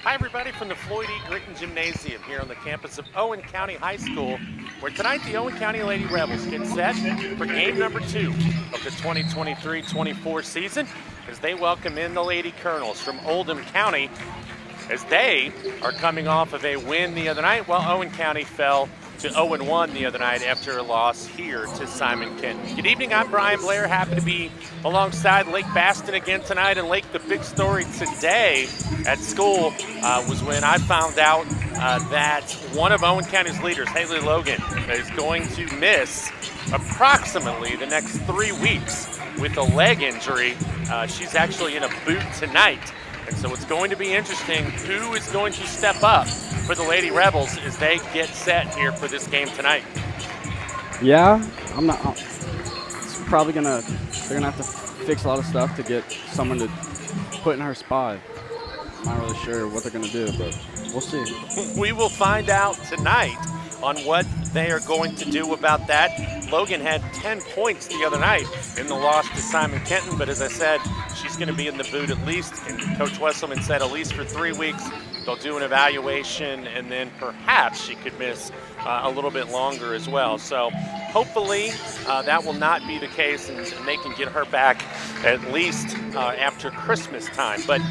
Hi, everybody, from the Floyd E. Gritton Gymnasium here on the campus of Owen County High School, where tonight the Owen County Lady Rebels get set for game number 2 of the 2023-24 season as they welcome in the Lady Colonels from Oldham County as they are coming off of a win the other night, while Owen County fell to 0-1 the other night after a loss here to Simon Kenton. Good evening, I'm Brian Blair. Happy to be alongside Lake Baston again tonight. And Lake, the big story today at school was when I found out that one of Owen County's leaders, Haley Logan, is going to miss approximately the next 3 weeks with a leg injury. She's actually in a boot tonight. And so it's going to be interesting who is going to step up for the Lady Rebels as they get set here for this game tonight. Yeah, it's probably they're gonna have to fix a lot of stuff to get someone to put in her spot. I'm not really sure what they're gonna do, but we'll see. We will find out tonight on what they are going to do about that. Logan had 10 points the other night in the loss to Simon Kenton, but as I said, she's going to be in the boot at least, and Coach Wesselman said at least for 3 weeks. They'll do an evaluation, and then perhaps she could miss a little bit longer as well. So hopefully that will not be the case, and they can get her back at least after Christmas time. But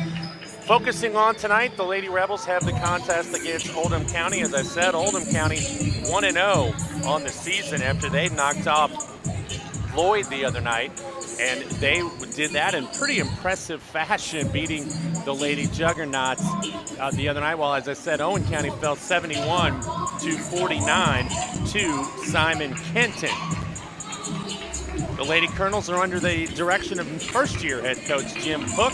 focusing on tonight, the Lady Rebels have the contest against Oldham County. As I said, Oldham County 1-0 on the season after they knocked off Floyd the other night. And they did that in pretty impressive fashion, beating the Lady Juggernauts the other night. While, as I said, Owen County fell 71-49 to Simon Kenton. The Lady Colonels are under the direction of first-year head coach Jim Hook.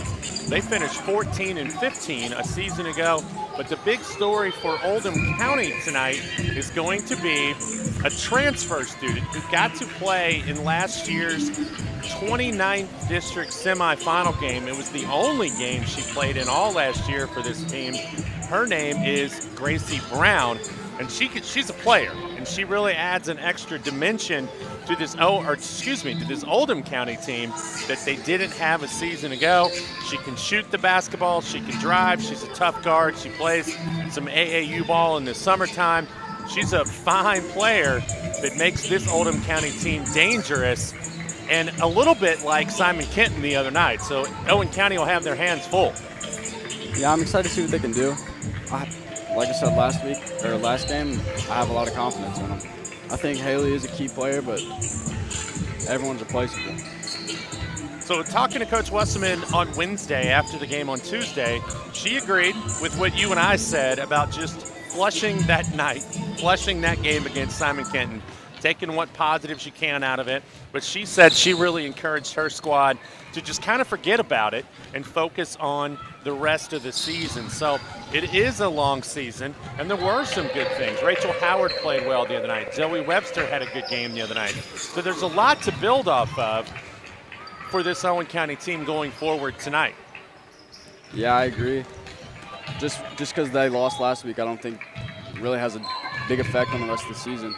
They finished 14-15 a season ago. But the big story for Oldham County tonight is going to be a transfer student who got to play in last year's 29th district semifinal game. It was the only game she played in all last year for this team. Her name is Gracie Brown, and she's a player, and she really adds an extra dimension to this to this Oldham County team that they didn't have a season ago. She can shoot the basketball, she can drive, she's a tough guard, she plays some AAU ball in the summertime. She's a fine player that makes this Oldham County team dangerous, and a little bit like Simon Kenton the other night. So Owen County will have their hands full. Yeah, I'm excited to see what they can do. Like I said last game, I have a lot of confidence in them. I think Haley is a key player, but everyone's replaceable. So talking to Coach Wesselman on Wednesday after the game on Tuesday, she agreed with what you and I said about just flushing that game against Simon Kenton, taking what positives you can out of it. But she said she really encouraged her squad to just kind of forget about it and focus on the rest of the season. So it is a long season, and there were some good things. Rachel Howard played well the other night. Zoe Webster had a good game the other night. So there's a lot to build off of for this Owen County team going forward tonight. Yeah, I agree. Just because they lost last week, I don't think really has a big effect on the rest of the season.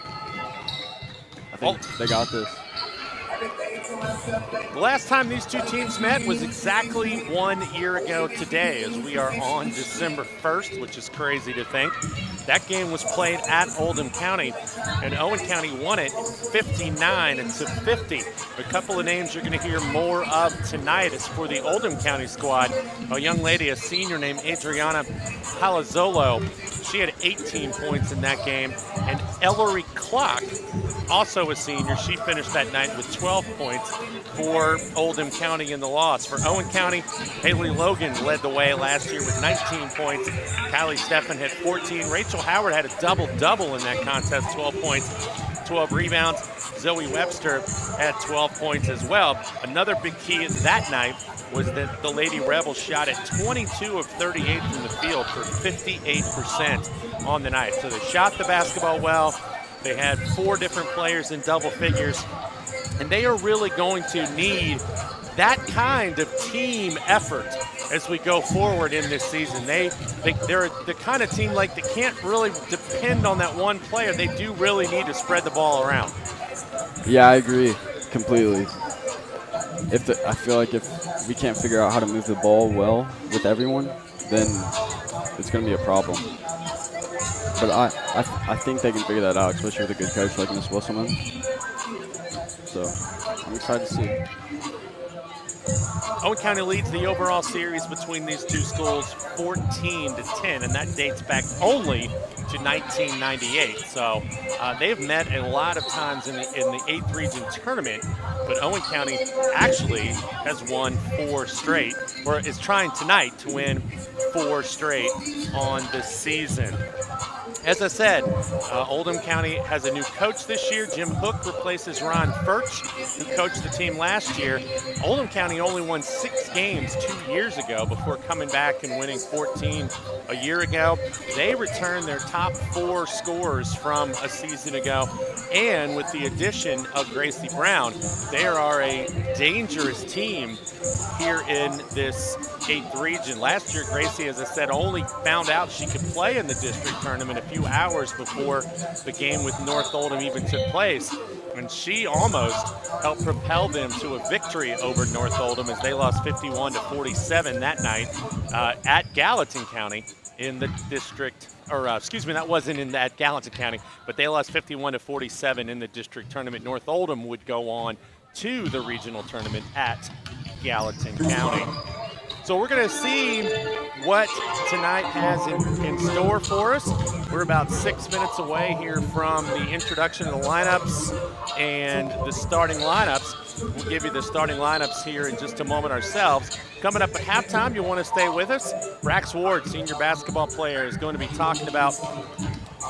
I think they got this. The last time these two teams met was exactly 1 year ago today, as we are on December 1st, which is crazy to think. That game was played at Oldham County, and Owen County won it 59-50. A couple of names you're going to hear more of tonight is for the Oldham County squad. A young lady, a senior named Adriana Palazzolo. She had 18 points in that game. And Ellery Clock, also a senior, she finished that night with 12 points for Oldham County in the loss. For Owen County, Haley Logan led the way last year with 19 points. Kylie Steffen had 14. Rachel Howard had a double-double in that contest, 12 points, 12 rebounds. Zoe Webster had 12 points as well. Another big key that night was that the Lady Rebels shot at 22 of 38 from the field for 58% on the night. So they shot the basketball well. They had 4 different players in double figures, and they are really going to need that kind of team effort as we go forward in this season. They're the kind of team like they can't really depend on that one player. They do really need to spread the ball around. Yeah, I agree completely. I feel like if we can't figure out how to move the ball well with everyone, then it's going to be a problem. But I think they can figure that out, especially with a good coach like Miss Wisselman. So I'm excited to see. Owen County leads the overall series between these two schools 14-10, and that dates back only to 1998. So they've met a lot of times in the 8th region tournament, but Owen County actually has won 4 straight, or is trying tonight to win 4 straight on the season. As I said, Oldham County has a new coach this year. Jim Hook replaces Ron Furch, who coached the team last year. Oldham County only won 6 games 2 years ago before coming back and winning 14 a year ago. They returned their top 4 scorers from a season ago, and with the addition of Gracie Brown, they are a dangerous team here in this 8th region. Last year, Gracie, as I said, only found out she could play in the district tournament a few hours before the game with North Oldham even took place, and she almost helped propel them to a victory over North Oldham as they lost 51-47 that night at Gallatin County in the district, or excuse me, that wasn't in at Gallatin County, but they lost 51-47 in the district tournament. North Oldham would go on to the regional tournament at Gallatin County. So we're going to see what tonight has in store for us. We're about 6 minutes away here from the introduction of the lineups and the starting lineups. We'll give you the starting lineups here in just a moment ourselves. Coming up at halftime, you'll want to stay with us. Brax Ward, senior basketball player, is going to be talking about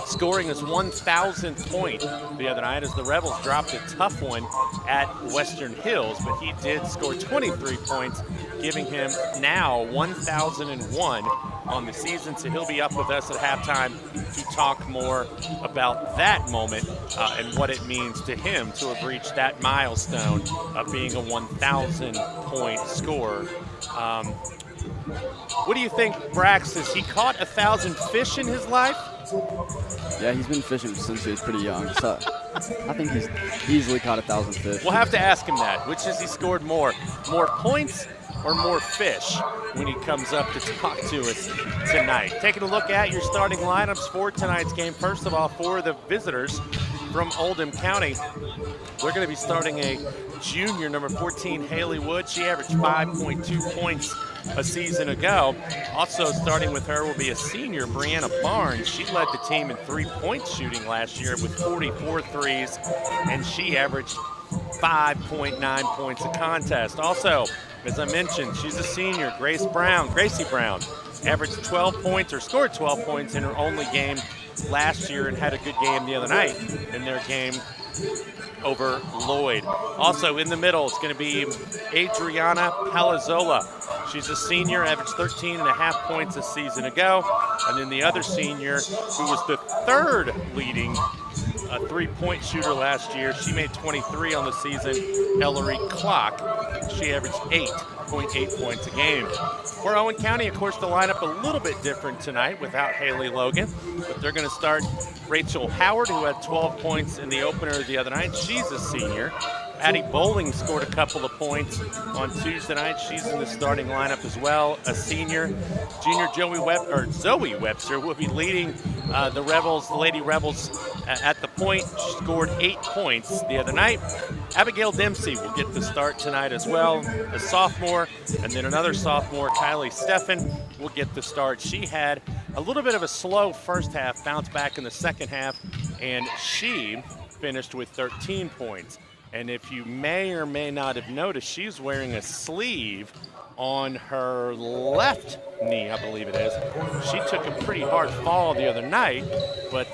scoring his 1,000th point the other night as the Rebels dropped a tough one at Western Hills, but he did score 23 points, giving him now 1,001 on the season. So he'll be up with us at halftime to talk more about that moment and what it means to him to have reached that milestone of being a 1,000-point scorer. What do you think, Brax? Has he caught 1,000 fish in his life? Yeah, he's been fishing since he was pretty young, so I think he's easily caught 1,000 fish. We'll have to ask him that. Which has he scored more points or more fish when he comes up to talk to us tonight? Taking a look at your starting lineups for tonight's game. First of all, for the visitors from Oldham County, they're going to be starting a junior, number 14, Haley Wood. She averaged 5.2 points a season ago. Also starting with her will be a senior, Brianna Barnes. She led the team in 3-point shooting last year with 44 threes, and she averaged 5.9 points a contest. Also, as I mentioned, she's a senior, Gracie Brown, averaged 12 points or scored 12 points in her only game last year and had a good game the other night in their game over Lloyd. Also in the middle, it's going to be Adriana Palazzola. She's a senior, averaged 13.5 points a season ago. And then the other senior, who was the 3rd leading three-point shooter last year, she made 23 on the season, Ellery Clock. She averaged 8.8 points a game. For Owen County, of course, the lineup a little bit different tonight without Haley Logan, but they're going to start Rachel Howard, who had 12 points in the opener the other night. She's a senior. Addie Bowling scored a couple of points on Tuesday night. She's in the starting lineup as well, a senior. Junior Zoe Webster will be leading the Lady Rebels at the point. She scored 8 points the other night. Abigail Dempsey will get the start tonight as well, a sophomore, and then another sophomore, Kylie Steffen, will get the start. She had a little bit of a slow first half, bounced back in the second half, and she finished with 13 points. And if you may or may not have noticed, she's wearing a sleeve on her left knee, I believe it is. She took a pretty hard fall the other night, but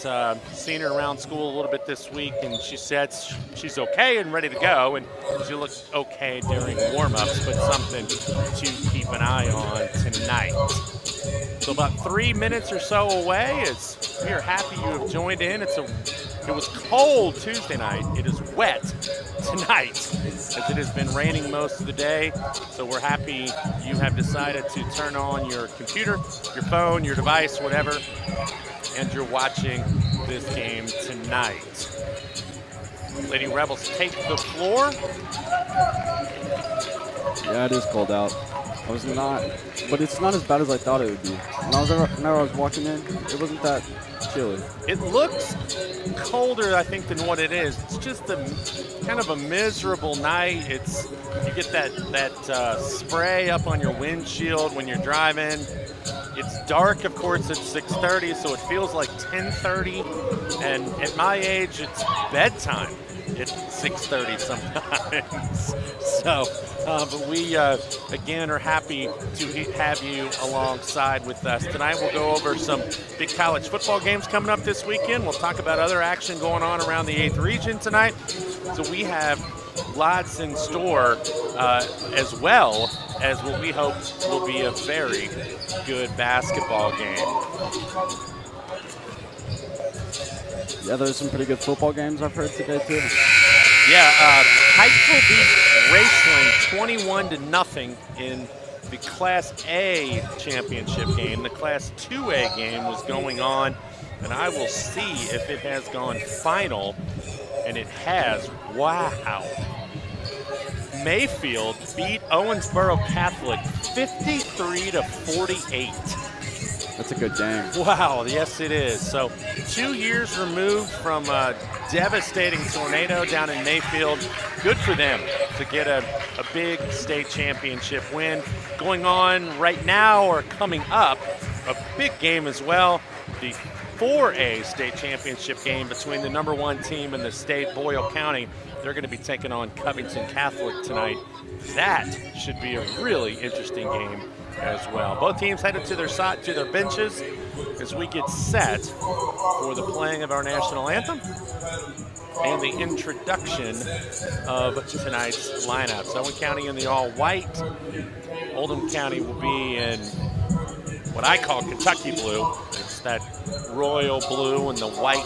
seen her around school a little bit this week, and she said she's okay and ready to go, and she looked okay during warm-ups, but something to keep an eye on tonight. So about 3 minutes or so away, as we are happy you have joined in. It was cold Tuesday night. It is wet tonight, as it has been raining most of the day. So we're happy you have decided to turn on your computer, your phone, your device, whatever, and you're watching this game tonight. Lady Rebels take the floor. Yeah, it is cold out. I was not, but it's not as bad as I thought it would be. Whenever I was walking in, it wasn't that chilly. It looks colder, I think, than what it is. It's just a kind of a miserable night. You get that spray up on your windshield when you're driving. It's dark, of course, at 6:30, so it feels like 10:30. And at my age, it's bedtime at 6:30 sometimes. So, but we, again, are happy to have you alongside with us. Tonight we'll go over some big college football games coming up this weekend. We'll talk about other action going on around the 8th region tonight. So we have lots in store, as well as what we hope will be a very good basketball game. Yeah, there's some pretty good football games I've heard today too. Yeah, Pikeville beat Raceland 21-0 in the Class A championship game. The Class 2A game was going on, and I will see if it has gone final, and it has. Wow. Mayfield beat Owensboro Catholic 53-48. That's a good game. Wow, yes it is. So 2 years removed from a devastating tornado down in Mayfield. Good for them to get a big state championship win. Going on right now or coming up, a big game as well. The 4A state championship game between the #1 team in the state, Boyle County. They're going to be taking on Covington Catholic tonight. That should be a really interesting game as well. Both teams headed to their benches as we get set for the playing of our national anthem and the introduction of tonight's lineups. Owen County in the all-white. Oldham County will be in what I call Kentucky blue. It's that royal blue and the white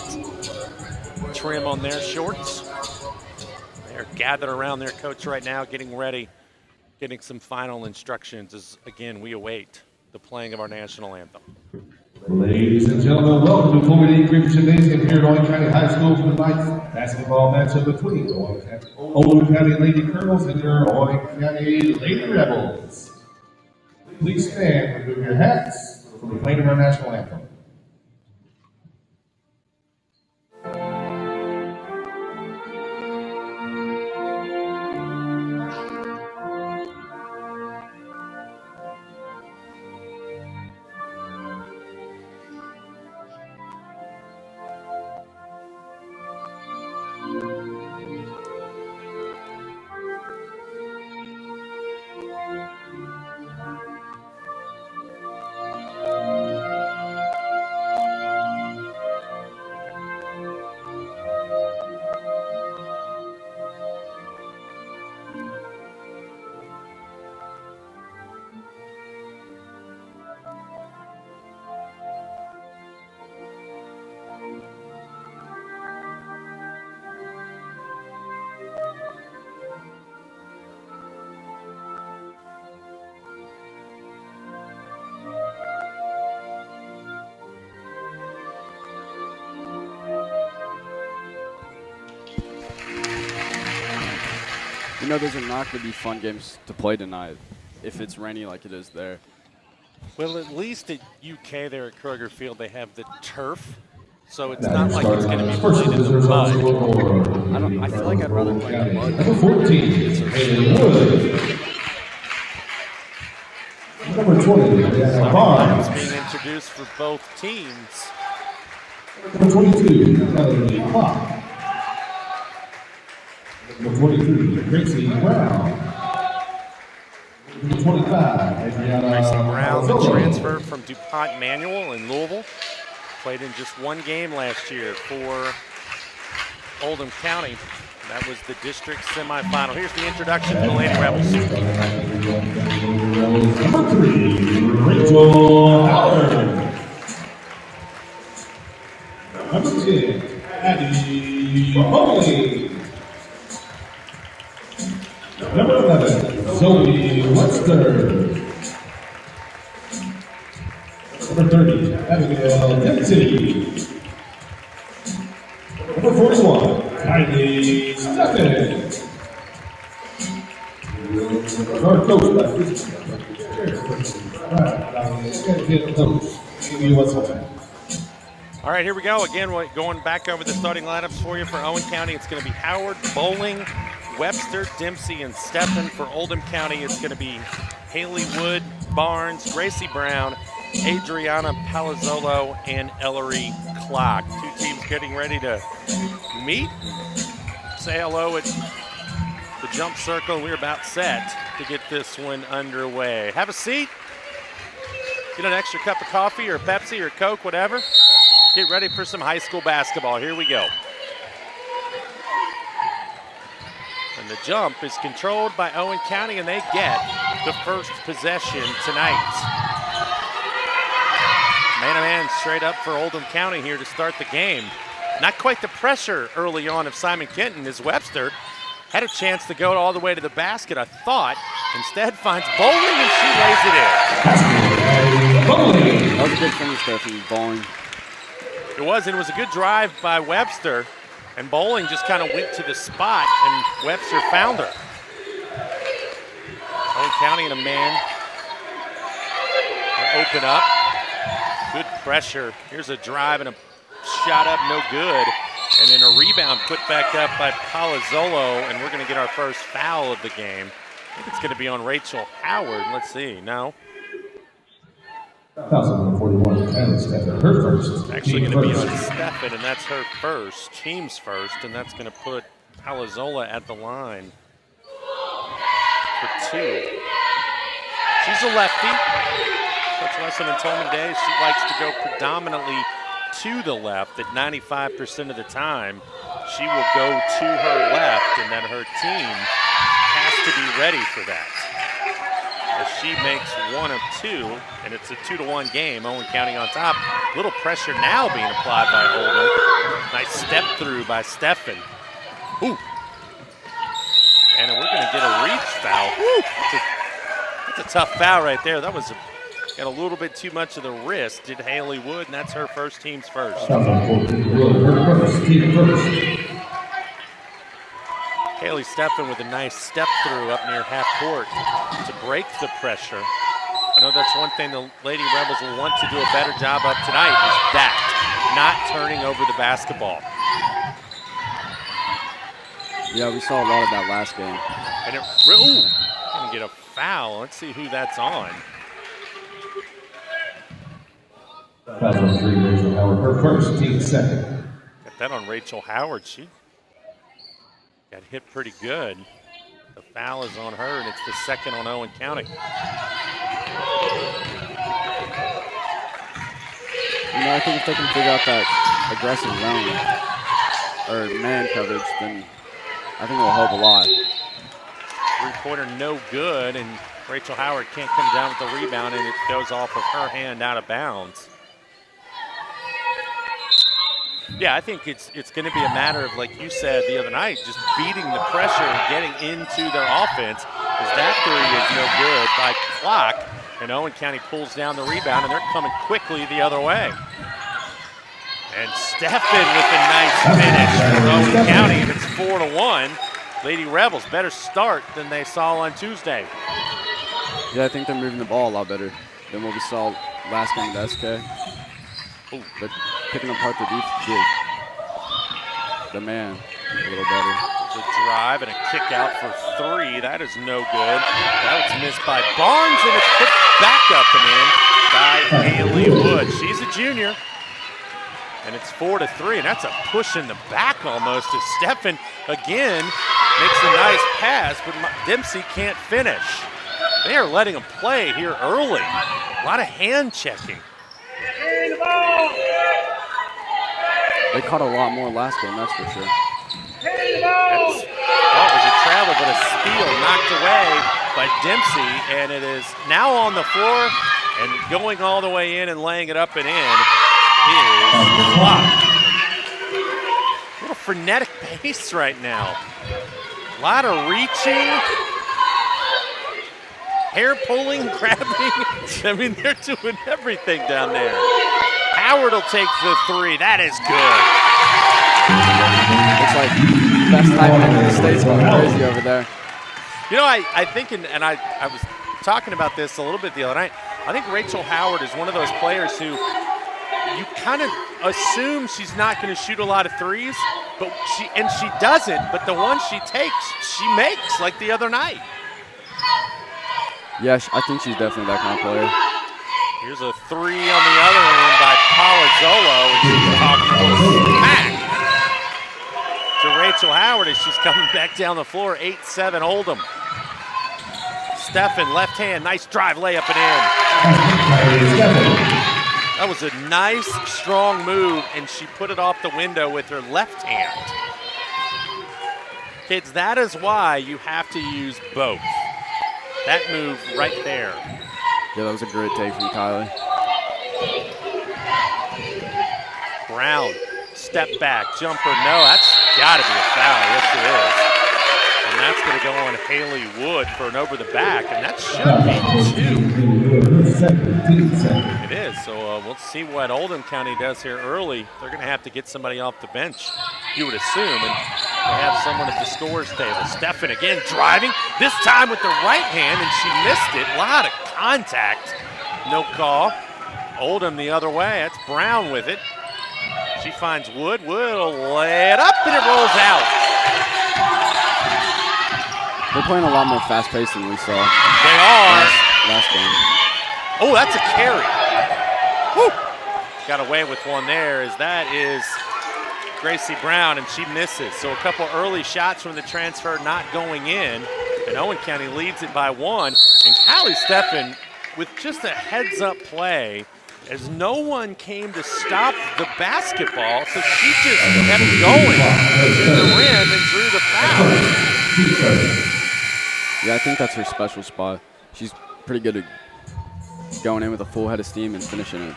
trim on their shorts. They're gathered around their coach right now, getting ready, getting some final instructions as, again, we await the playing of our national anthem. Ladies and gentlemen, welcome to Fulton Creek Gymnasium here at Owen County High School for tonight's basketball matchup between Oldham County Lady Colonels and your Owen County Lady Rebels. Please stand and remove your hats for the playing of our national anthem. You know, those are not going to be fun games to play tonight if it's rainy like it is there. Well, at least at UK there at Kroger Field, they have the turf, so it's not like it's going to be played in the mud. I feel like I'd rather play in the mud. Number 14, Number 20, Lineups being introduced for both teams. Number 22, Melanie Clark. Number 43, Gracie Brown. Number 25, Adriana. Gracie Brown, the transfer from DuPont Manual in Louisville. Played in just one game last year for Oldham County. That was the district semifinal. Here's the introduction to the Lady Rebels. Number 3, Rachel Howard. Number 10, Addie Foley. Number 11, Zoe Webster. Number 30, Abigail Dempsey. Number 41, Kylie Stephan. Our coach, All right, here we go. Again, we're going back over the starting lineups for you for Owen County. It's going to be Howard, Bowling, Webster, Dempsey, and Steffen. For Oldham County, it's going to be Haley Wood, Barnes, Gracie Brown, Adriana Palazzolo, and Ellery Clark. Two teams getting ready to meet. Say hello at the jump circle. We're about set to get this one underway. Have a seat. Get an extra cup of coffee or Pepsi or Coke, whatever. Get ready for some high school basketball. Here we go. And the jump is controlled by Owen County, and they get the first possession tonight. Man-to-man straight up for Oldham County here to start the game. Not quite the pressure early on of Simon Kenton as Webster had a chance to go all the way to the basket, I thought. Instead finds Bowling, and she lays it in. That was a good finish there from Bowling. It was, and it was a good drive by Webster. And Bowling just kind of went to the spot, and Webster found her. Owen County and a man. They'll open up. Good pressure. Here's a drive and a shot up, no good. And then a rebound put back up by Palazzolo, and we're going to get our first foul of the game. I think it's going to be on Rachel Howard. Let's see. No. 1,041, Kylie Steffen, her first. Actually going to be on Steffen, and that's her first, team's first, and that's going to put Palazzolo at the line for two. She's a lefty. Coach Wesson told me today she likes to go predominantly to the left at 95% of the time. She will go to her left, and then her team has to be ready for that. As she makes one of two, and it's a 2-1 game. Owen County on top. Little pressure now being applied by Oldham. Nice step through by Steffen. Ooh. And we're going to get a reach foul. That's a tough foul right there. That was got a little bit too much of the wrist, did Haley Wood, and that's her first, team's first. Haley Steffen with a nice step through up near half court to break the pressure. I know that's one thing the Lady Rebels will want to do a better job of tonight is that, not turning over the basketball. Yeah, we saw a lot of that last game. And ooh, gonna get a foul. Let's see who that's on. Foul on 3, Rachel Howard, her first, team second. Got that on Rachel Howard. She got hit pretty good. The foul is on her, and it's the second on Owen County. You know, I think if they can figure out that aggressive zone or man coverage, then I think it'll help a lot. Three-pointer no good, and Rachel Howard can't come down with the rebound, and it goes off of her hand out of bounds. Yeah, I think it's going to be a matter of, like you said the other night, just beating the pressure and getting into their offense, as that three is no good by Clock, and Owen County pulls down the rebound, and they're coming quickly the other way. And Steffen with a nice finish for Owen County, and it's 4-1. Lady Rebels, better start than they saw on Tuesday. Yeah, I think they're moving the ball a lot better than what we saw last game at SK. Ooh. But picking apart the man a little better. The drive and a kick out for three. That is no good. That was missed by Barnes, and it's put back up and in by Haley Wood. She's a junior. And it's 4-3, and that's a push in the back almost as Steffen again makes a nice pass, but Dempsey can't finish. They are letting him play here early. A lot of hand checking. They caught a lot more last game, that's for sure. That was a travel, but a steal knocked away by Dempsey, and it is now on the floor and going all the way in and laying it up and in is Clock. A little frenetic pace right now. A lot of reaching, hair pulling, grabbing. I mean, they're doing everything down there. Howard will take the three. That is good. Looks like best hype in the State's going crazy over there. You know, I think, and I was talking about this a little bit the other night. I think Rachel Howard is one of those players who you kind of assume she's not going to shoot a lot of threes, but she doesn't. But the one she takes, she makes, like the other night. Yeah, I think she's definitely that kind of player. Here's a three on the other end by Palazzolo, and she's talking a little smack to Rachel Howard as she's coming back down the floor. 8-7 Oldham. Steffen, left hand, nice drive, layup and in. That was a nice, strong move, and she put it off the window with her left hand. Kids, that is why you have to use both. That move right there. Yeah, that was a great take from Kylie. Brown, step back, jumper, no, that's got to be a foul. Yes, it is. And that's going to go on Haley Wood for an over the back, and that should be 2. It is, so we'll see what Oldham County does here early. They're going to have to get somebody off the bench, you would assume, and they have someone at the scores table. Steffen again driving, this time with the right hand, and she missed it. A lot of contact, no call. Oldham the other way, that's Brown with it. She finds Wood, Wood will lay it up, and it rolls out. They're playing a lot more fast-paced than we saw. They are. Last game. Oh, that's a carry. Woo! Got away with one there, as that is Gracie Brown, and she misses. So a couple early shots from the transfer not going in, and Owen County leads it by 1. And Callie Steffen with just a heads-up play, as no one came to stop the basketball, so she just kept going to the rim and drew the foul. Yeah, I think that's her special spot. She's pretty good at going in with a full head of steam and finishing it.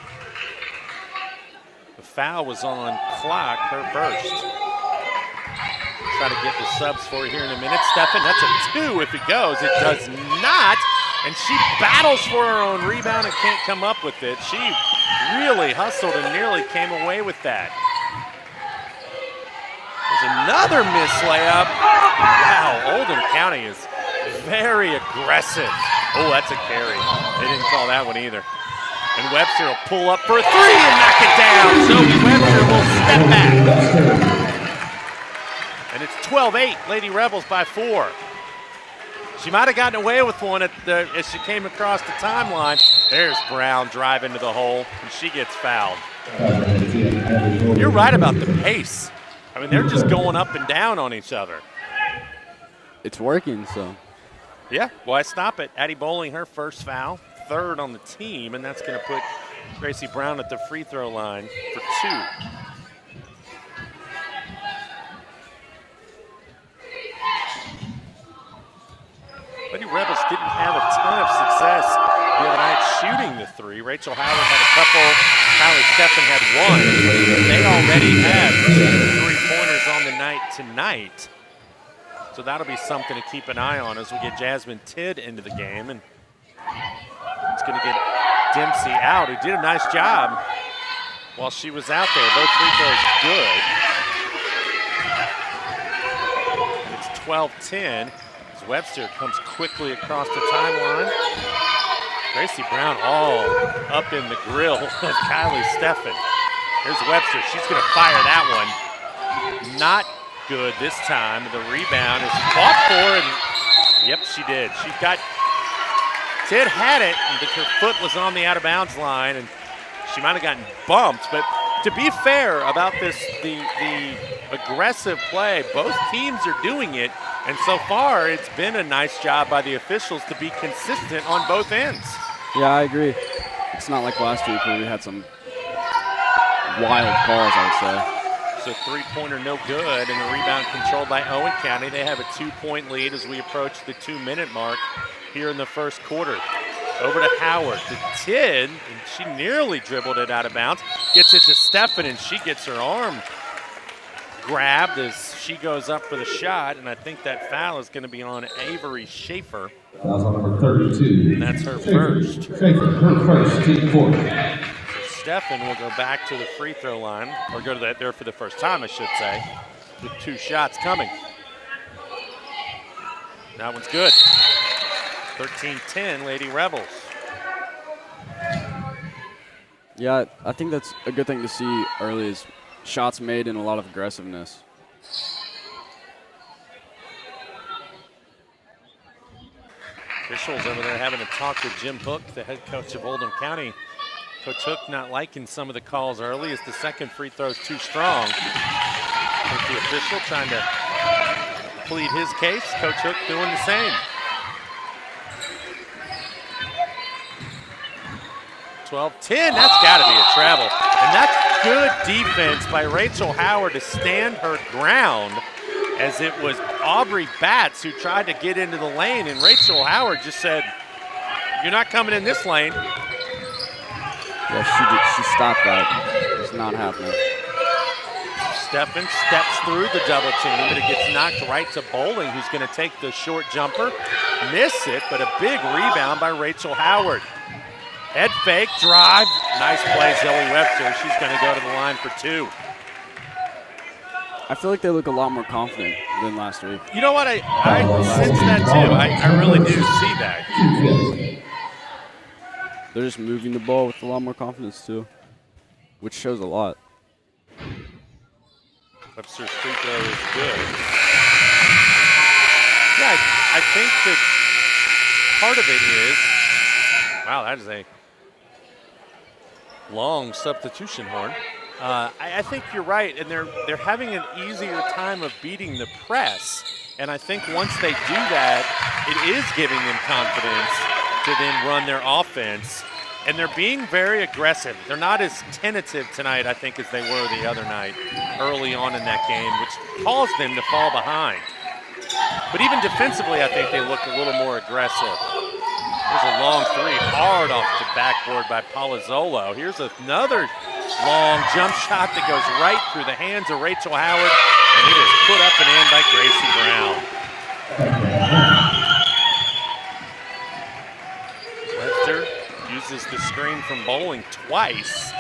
The foul was on Clock, her first. Try to get the subs for you here in a minute. Steffen, that's a 2 if it goes. It does not, and she battles for her own rebound and can't come up with it. She really hustled and nearly came away with that. There's another missed layup. Wow, Oldham County is very aggressive. Oh, that's a carry. They didn't call that one either. And Webster will pull up for a 3 and knock it down. Zoe Webster will step back. And it's 12-8, Lady Rebels by 4. She might have gotten away with one as she came across the timeline. There's Brown driving to the hole, and she gets fouled. You're right about the pace. I mean, they're just going up and down on each other. It's working, so. Yeah, why stop it? Addie Bowling, her first foul, 3rd on the team, and that's going to put Gracie Brown at the free throw line for 2. Lady Rebels didn't have a ton of success the other night shooting the 3. Rachel Howard had a couple, Kylie Steffen had 1. They already have 2 3-pointers on the night tonight. So that'll be something to keep an eye on as we get Jasmine Tidd into the game. And it's going to get Dempsey out, who did a nice job while she was out there. Both free throws good. And it's 12-10 as Webster comes quickly across the timeline. Gracie Brown all up in the grill of Kylie Steffen. Here's Webster. She's going to fire that one. Not good this time. The rebound is fought for, and yep, she did. She got, Tidd had it, but her foot was on the out of bounds line, and she might have gotten bumped. But to be fair about this, the aggressive play, both teams are doing it, and so far it's been a nice job by the officials to be consistent on both ends. Yeah, I agree. It's not like last week where we had some wild calls, I would say. So 3-pointer no good, and the rebound controlled by Owen County. They have a 2-point lead as we approach the 2-minute mark here in the first quarter. Over to Howard, to Tidd, and she nearly dribbled it out of bounds. Gets it to Steffen, and she gets her arm grabbed as she goes up for the shot, and I think that foul is going to be on Avery Schaefer. Foul's on number 32. And that's her first. Schaefer, her first, team 4. Steffen will go back to the free throw line, or go to that there for the first time, I should say, with 2 shots coming. That one's good. 13-10, Lady Rebels. Yeah, I think that's a good thing to see early is shots made and a lot of aggressiveness. Officials over there having to talk to Jim Hook, the head coach of Oldham County. Coach Hook not liking some of the calls early as the second free throw is too strong. I think the official trying to plead his case. Coach Hook doing the same. 12-10, that's got to be a travel. And that's good defense by Rachel Howard to stand her ground, as it was Aubrey Batts who tried to get into the lane, and Rachel Howard just said, "You're not coming in this lane." Yeah, she stopped that. It's not happening. Steffen steps through the double team, but it gets knocked right to Bowling, who's going to take the short jumper. Miss it, but a big rebound by Rachel Howard. Head fake, drive. Nice play, Zoe Webster. She's going to go to the line for 2. I feel like they look a lot more confident than last week. You know what? I sense that too. I really do see that. They're just moving the ball with a lot more confidence too, which shows a lot. Webster's free throw is good. Yeah, I think that part of it is, wow, that is a long substitution horn. I think you're right, and they're having an easier time of beating the press. And I think once they do that, it is giving them confidence to then run their offense. And they're being very aggressive. They're not as tentative tonight, I think, as they were the other night early on in that game, which caused them to fall behind. But even defensively, I think they look a little more aggressive. Here's a long three, hard off the backboard by Palazzolo. Here's another long jump shot that goes right through the hands of Rachel Howard, and it is put up and in by Gracie Brown. Webster uses the screen from Bowling twice.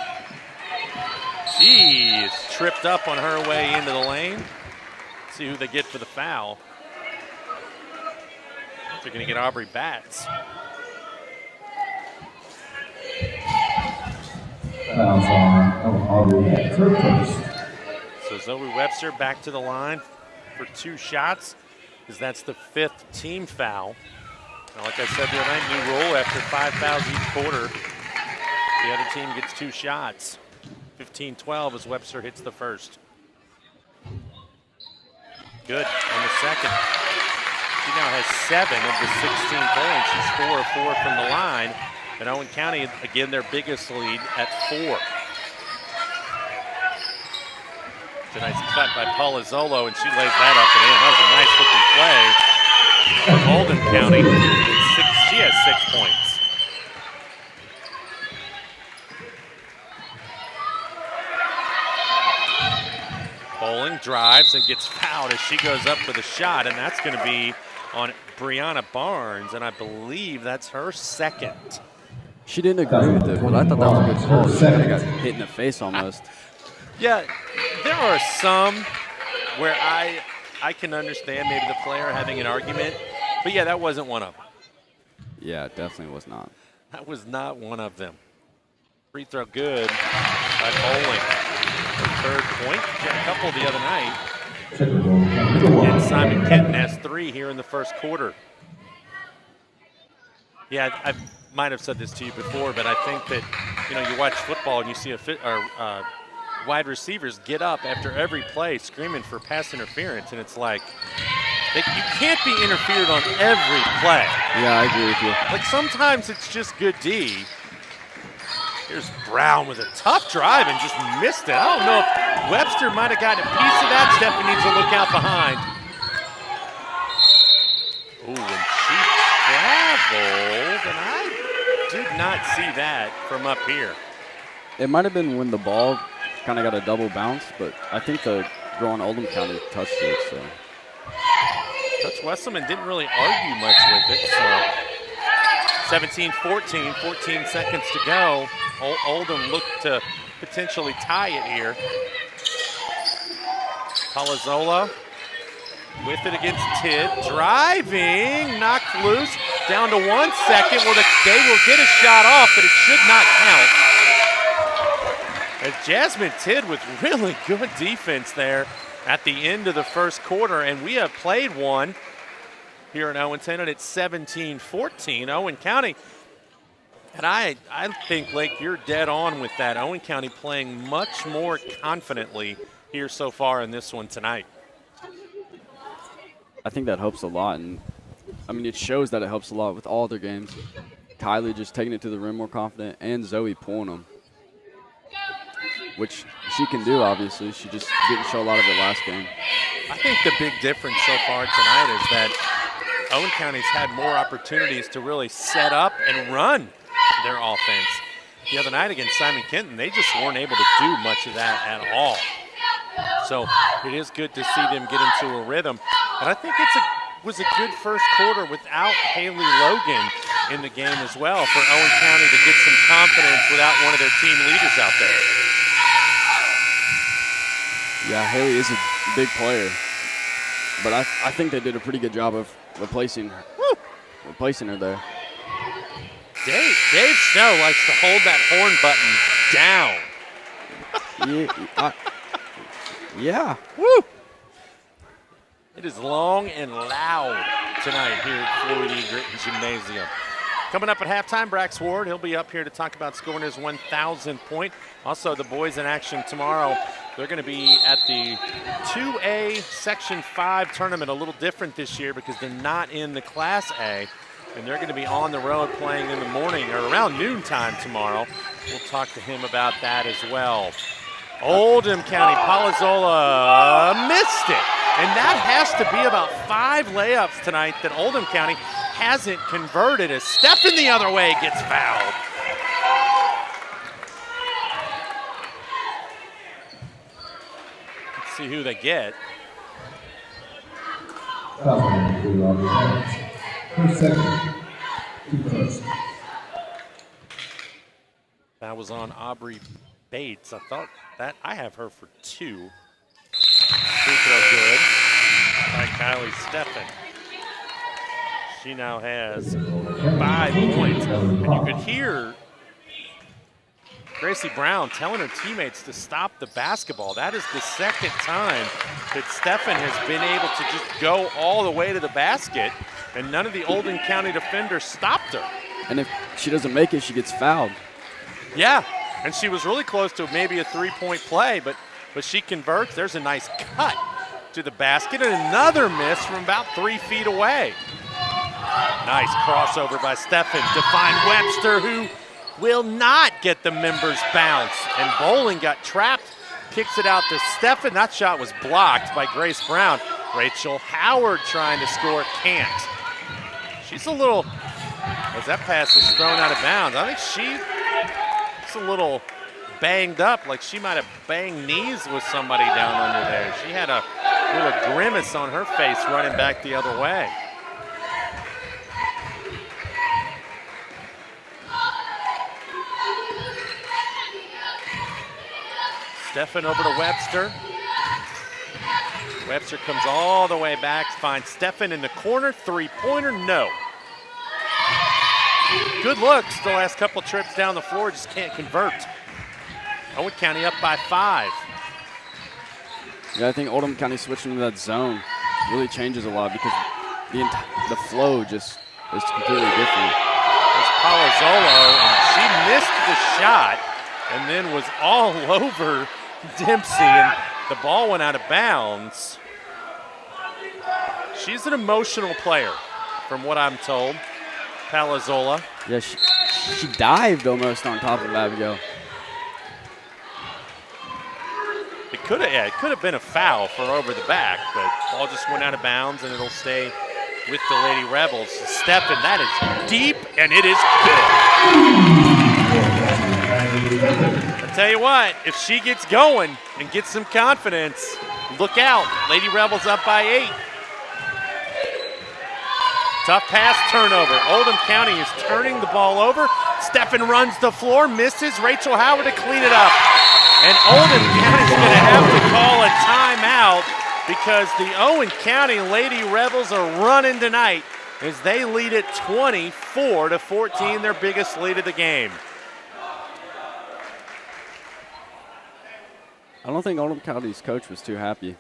She is tripped up on her way into the lane. Let's see who they get for the foul. They're going to get Aubrey Batts. Fouls on Aubrey Batts, her first. So Zoe Webster back to the line for 2 shots, because that's the 5th team foul. Now, like I said the other night, new rule, after 5 fouls each quarter, the other team gets 2 shots. 15-12 as Webster hits the first. Good on the second. She now has 7 of the 16 points. She's 4 of 4 from the line. And Owen County, again, their biggest lead at 4. It's a nice cut by Palazzolo, and she lays that up and in. That was a nice looking play from Oldham County. She has 6 points. Bowling drives and gets fouled as she goes up for the shot, and that's going to be on Brianna Barnes, and I believe that's her second. She didn't agree with it, but I thought that was a good call. She kind of got hit in the face almost. Yeah, there are some where I can understand maybe the player having an argument, but yeah, that wasn't one of them. Yeah, it definitely was not. That was not one of them. Free throw good by Bowling. Her 3rd point. She had a couple the other night. And Simon Kenton has 3 here in the first quarter. Yeah, I might have said this to you before, but I think that, you watch football and you see wide receivers get up after every play screaming for pass interference, and it's like, you can't be interfered on every play. Yeah, I agree with you. Like, sometimes it's just good D. Here's Brown with a tough drive and just missed it. I don't know if Webster might have gotten a piece of that. Steffen needs to look out behind. Ooh, and she traveled, and I did not see that from up here. It might have been when the ball kind of got a double bounce, but I think the girl in Oldham County touched it, so. Coach Wesselman didn't really argue much with it, so 17-14, 14 seconds to go. Oldham looked to potentially tie it here. Palazzolo with it against Tidd, driving, knocked loose. down to 1 second. Well, they will get a shot off, but it should not count. As Jasmine Tidd with really good defense there at the end of the first quarter, and we have played one here in Owenton, and it's 17-14. Owen County. And I think, Lake, you're dead on with that. Owen County playing much more confidently here so far in this one tonight. I think that helps a lot, and I mean, it shows that it helps a lot with all their games. Kylie just taking it to the rim more confident, and Zoe pulling them, which she can do, obviously. She just didn't show a lot of it last game. I think the big difference so far tonight is that Owen County's had more opportunities to really set up and run their offense. The other night against Simon Kenton, they just weren't able to do much of that at all. So it is good to see them get into a rhythm. And I think was a good first quarter without Haley Logan in the game as well for Owen County to get some confidence without one of their team leaders out there. Yeah, Haley is a big player, but I think they did a pretty good job of replacing her there. Dave Snow likes to hold that horn button down. Yeah. Woo! It is long and loud tonight here at Floyd E. Gritton Gymnasium. Coming up at halftime, Brax Ward, he'll be up here to talk about scoring his 1,000th point. Also, the boys in action tomorrow. They're going to be at the 2A Section 5 tournament, a little different this year because they're not in the Class A. And they're going to be on the road playing in the morning or around noontime tomorrow. We'll talk to him about that as well. Oldham County, Palazzolo missed it. And that has to be about 5 layups tonight that Oldham County hasn't converted as Stephen the other way gets fouled. Let's see who they get. That was on Aubrey Bates. I thought that I have her for 2. Free throw good by Kylie Steffen. She now has 5 points. And you could hear Gracie Brown telling her teammates to stop the basketball. That is the second time that Steffen has been able to just go all the way to the basket, and none of the Oldham County defenders stopped her. And if she doesn't make it, she gets fouled. Yeah, and she was really close to maybe a 3-point play, but she converts. There's a nice cut to the basket and another miss from about 3 feet away. Nice crossover by Steffen to find Webster, who will not get the members bounce. And Bowling got trapped, kicks it out to Steffen. That shot was blocked by Grace Brown. Rachel Howard trying to score, can't. She's a little, as that pass is thrown out of bounds, I think she's a little banged up, like she might have banged knees with somebody down under there. She had a little grimace on her face running back the other way. Steffen over to Webster. Webster comes all the way back, finds Steffen in the corner, 3-pointer, no. Good looks the last couple trips down the floor, just can't convert. Owen County up by 5. Yeah, I think Oldham County switching to that zone really changes a lot because the flow just is completely different. There's Palazzolo, and she missed the shot and then was all over Dempsey, and the ball went out of bounds. She's an emotional player, from what I'm told, Palazzola. Yeah, she dived almost on top of Abigail. It could have been a foul for over the back, but ball just went out of bounds, and it'll stay with the Lady Rebels. Steffen, that is deep, and it is good. I tell you what, if she gets going and gets some confidence, look out. Lady Rebels up by 8. Tough pass turnover. Oldham County is turning the ball over. Steffen runs the floor, misses. Rachel Howard to clean it up. And Oldham County's going to have to call a timeout because the Owen County Lady Rebels are running tonight. as they lead it 24-14, their biggest lead of the game. I don't think Oldham County's coach was too happy.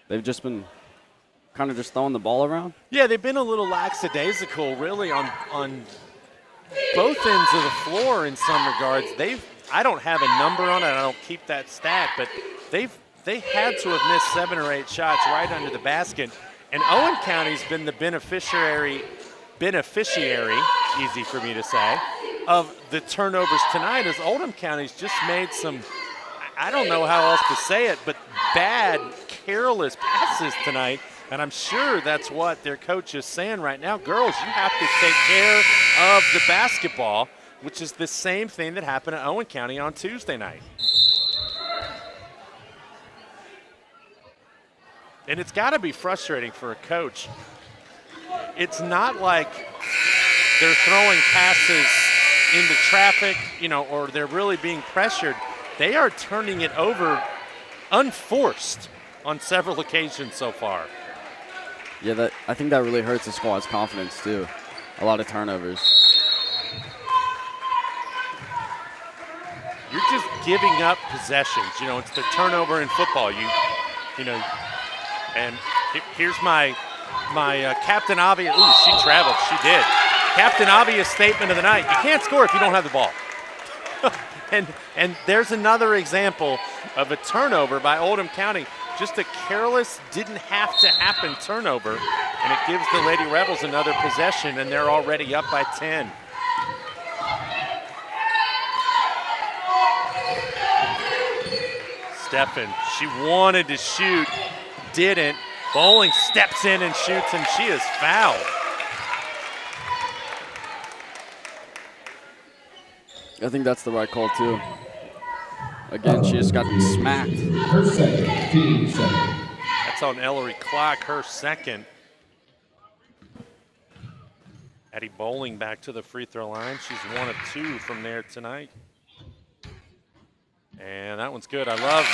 They've just been kind of just throwing the ball around. Yeah, they've been a little lackadaisical, really, on both ends of the floor in some regards. I don't have a number on it. I don't keep that stat, but they had to have missed 7 or 8 shots right under the basket. And Owen County's been the beneficiary, easy for me to say, of the turnovers tonight, as Oldham County's just made some, I don't know how else to say it, but bad, careless passes tonight. And I'm sure that's what their coach is saying right now. Girls, you have to take care of the basketball, which is the same thing that happened at Owen County on Tuesday night. And it's got to be frustrating for a coach. It's not like they're throwing passes into traffic, or they're really being pressured. They are turning it over unforced on several occasions so far. Yeah, I think that really hurts the squad's confidence too. A lot of turnovers. You're just giving up possessions. It's the turnover in football. And here's my Captain Obvious. Ooh, she traveled. She did. Captain Obvious statement of the night. You can't score if you don't have the ball. and there's another example of a turnover by Oldham County. Just a careless, didn't have to happen turnover, and it gives the Lady Rebels another possession, and they're already up by 10. Steffen, she wanted to shoot, didn't. Bowling steps in and shoots, and she is fouled. I think that's the right call too. Again, she just got smacked. Her second, team second. That's on Ellery Clark, her second. Addie Bowling back to the free throw line. She's 1 of 2 from there tonight. And that one's good. I love